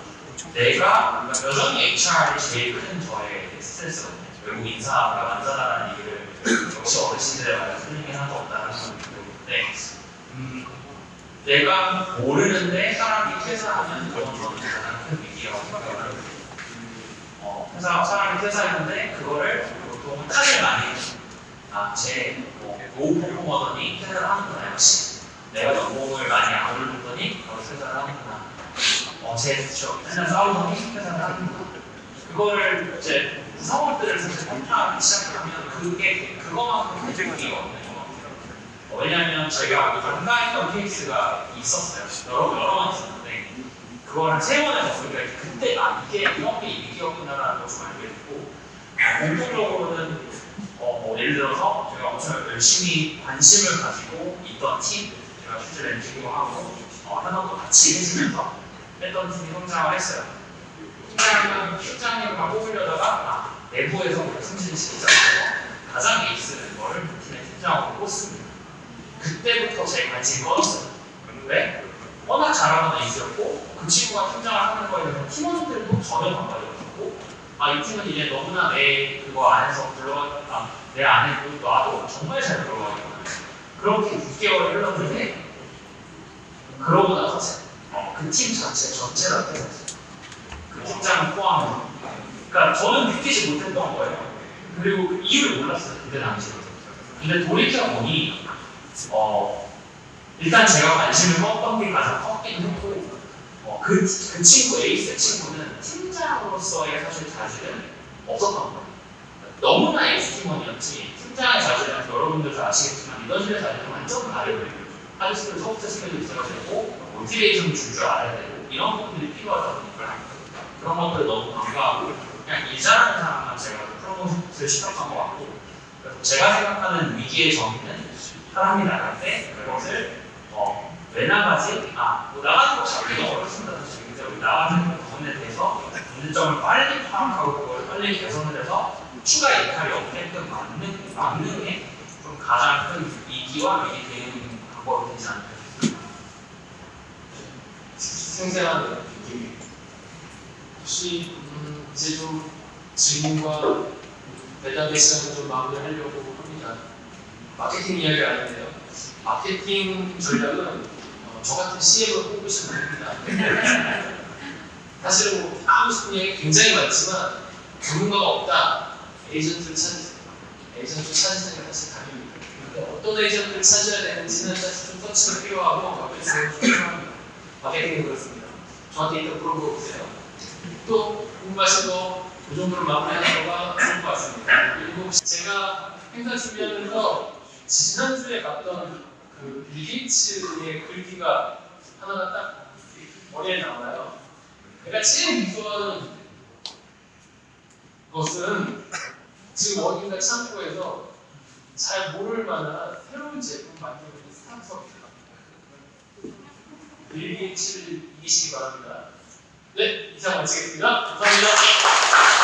내가 여전히 HR이 제일 큰 저의 스트레스거든요. 외국 인사가 완전하다는 얘기를 역시 어르신들의 말에 틀린 게 하나도 없다는 생각이 드는데 내가 모르는데 사람이 퇴사하면 그건 저는 가장 큰 위기라고 생각을 하거든요. 사람이 퇴사했는데 그거를 보통은 탓을 많이 해요. 제 노후 퍼포머더니 퇴사를 하는구나 역시 내가 연봉을 많이 안 올렸더니 바로 퇴사를 하는구나 맨날 싸우더니 퇴사를 하는구나 그거를 이제 구성원들을 사실 평가하기 시작하면 그거만큼 큰 위기거든요. 왜냐하면 저희가 반가했던 케이스가 있었어요. 여러 번 있었는데 그걸 한 3번에서 우리가 그때 이게 이런 게 위기였구나라는 걸 좀 알게 됐고 공통적으로는 예를 들어서 제가 엄청 열심히 관심을 가지고 있던 팀, 제가 실제 렌징도 하고 하나도 같이 해주면서 했던 팀이 성장을 했어요. 성장하면 실장님을 뽑으려다가 내부에서 승진시키자고 가장 에이스는 거를 그 팀의 팀장으로 꽂습니다. 그때부터 제 관심이 꺼졌어요. 왜? 워낙 잘하는 에이스였고 그 친구가 팀장을 하는 거에 대해서 팀원들도 전혀 반발이 없었고 이 팀은 이제 너무나 내 그거 안에서 내 안에 놔도 정말 잘 들어가거든요. 그렇게 6개월이 흘렀는데 그러고 나서 그 팀 전체가 됐어요. 그 팀장을 포함해서. 그러니까 저는 느끼지 못했던 거예요. 그리고 그 이유를 몰랐어요. 그때 당시에. 근데 돌이켜보니 일단 제가 관심을 꺾던 게 가장 컸긴 했고 그 친구, 에이스 친구는 팀장으로서의 사실 자질은 없었던 거예요. 너무나 에이스 팀원이었지 팀장의 자질은 여러분들 잘 아시겠지만 리더십의 자질은 완전 다르거든요. 하드스킬, 소프트 스킬도 있어야 되고 모티베이션을 줄 줄 알아야 되고 이런 것들이 필요하다 보니까 그런 것들 너무 반가하고 그냥 일 잘하는 사람만 제가 프로모트를 시켰던 것 같고 그래서 제가 생각하는 위기의 정의는 사람이 나갈 때 그것을 왜 나가지? 나가는 거 잡기가 어렵습니다. 근데 우리 나가는 부분에 대해서 문제점을 빨리 파악하고 그걸 빨리 개선을 해서 추가 역할이 없게끔 막는 게 좀 가장 큰 위기와 위기 대응 방법이 되지 않을까 싶습니다. 생생한 느낌이 혹시 이제 좀 질문과 대답의 시간을 좀 마무리하려고 합니다. 마케팅 이야기 아닌데요. 마케팅 전략은 저 같은 CM을 뽑으시면 됩니다. 사실은 하고 싶은 얘기 굉장히 많지만 전문가가 없다. 에이전트를 찾으세요. 에이전트를 찾으세요. 사실 답입니다. 어떤 에이전트를 찾아야 되는지는 사실 좀 서치가 필요하고 마케팅이 필요합니다. 마케팅은 그렇습니다. 저한테 일단 물어보세요. 또 궁금하신 거 그 정도로 마무리하는 거가 좋을 것 같습니다. 그리고 제가 행사 준비하면서 지난주에 봤던 그 빌 게이츠의 글귀가 하나가 딱 머리에 나와요. 내가 제일 무서워하는 것은 지금 어딘가 창고에서 잘 모를 만한 새로운 제품 만들고 있는 스타트업입니다. 빌 게이츠를 이기시기 바랍니다. 네, 이상 마치겠습니다. 감사합니다.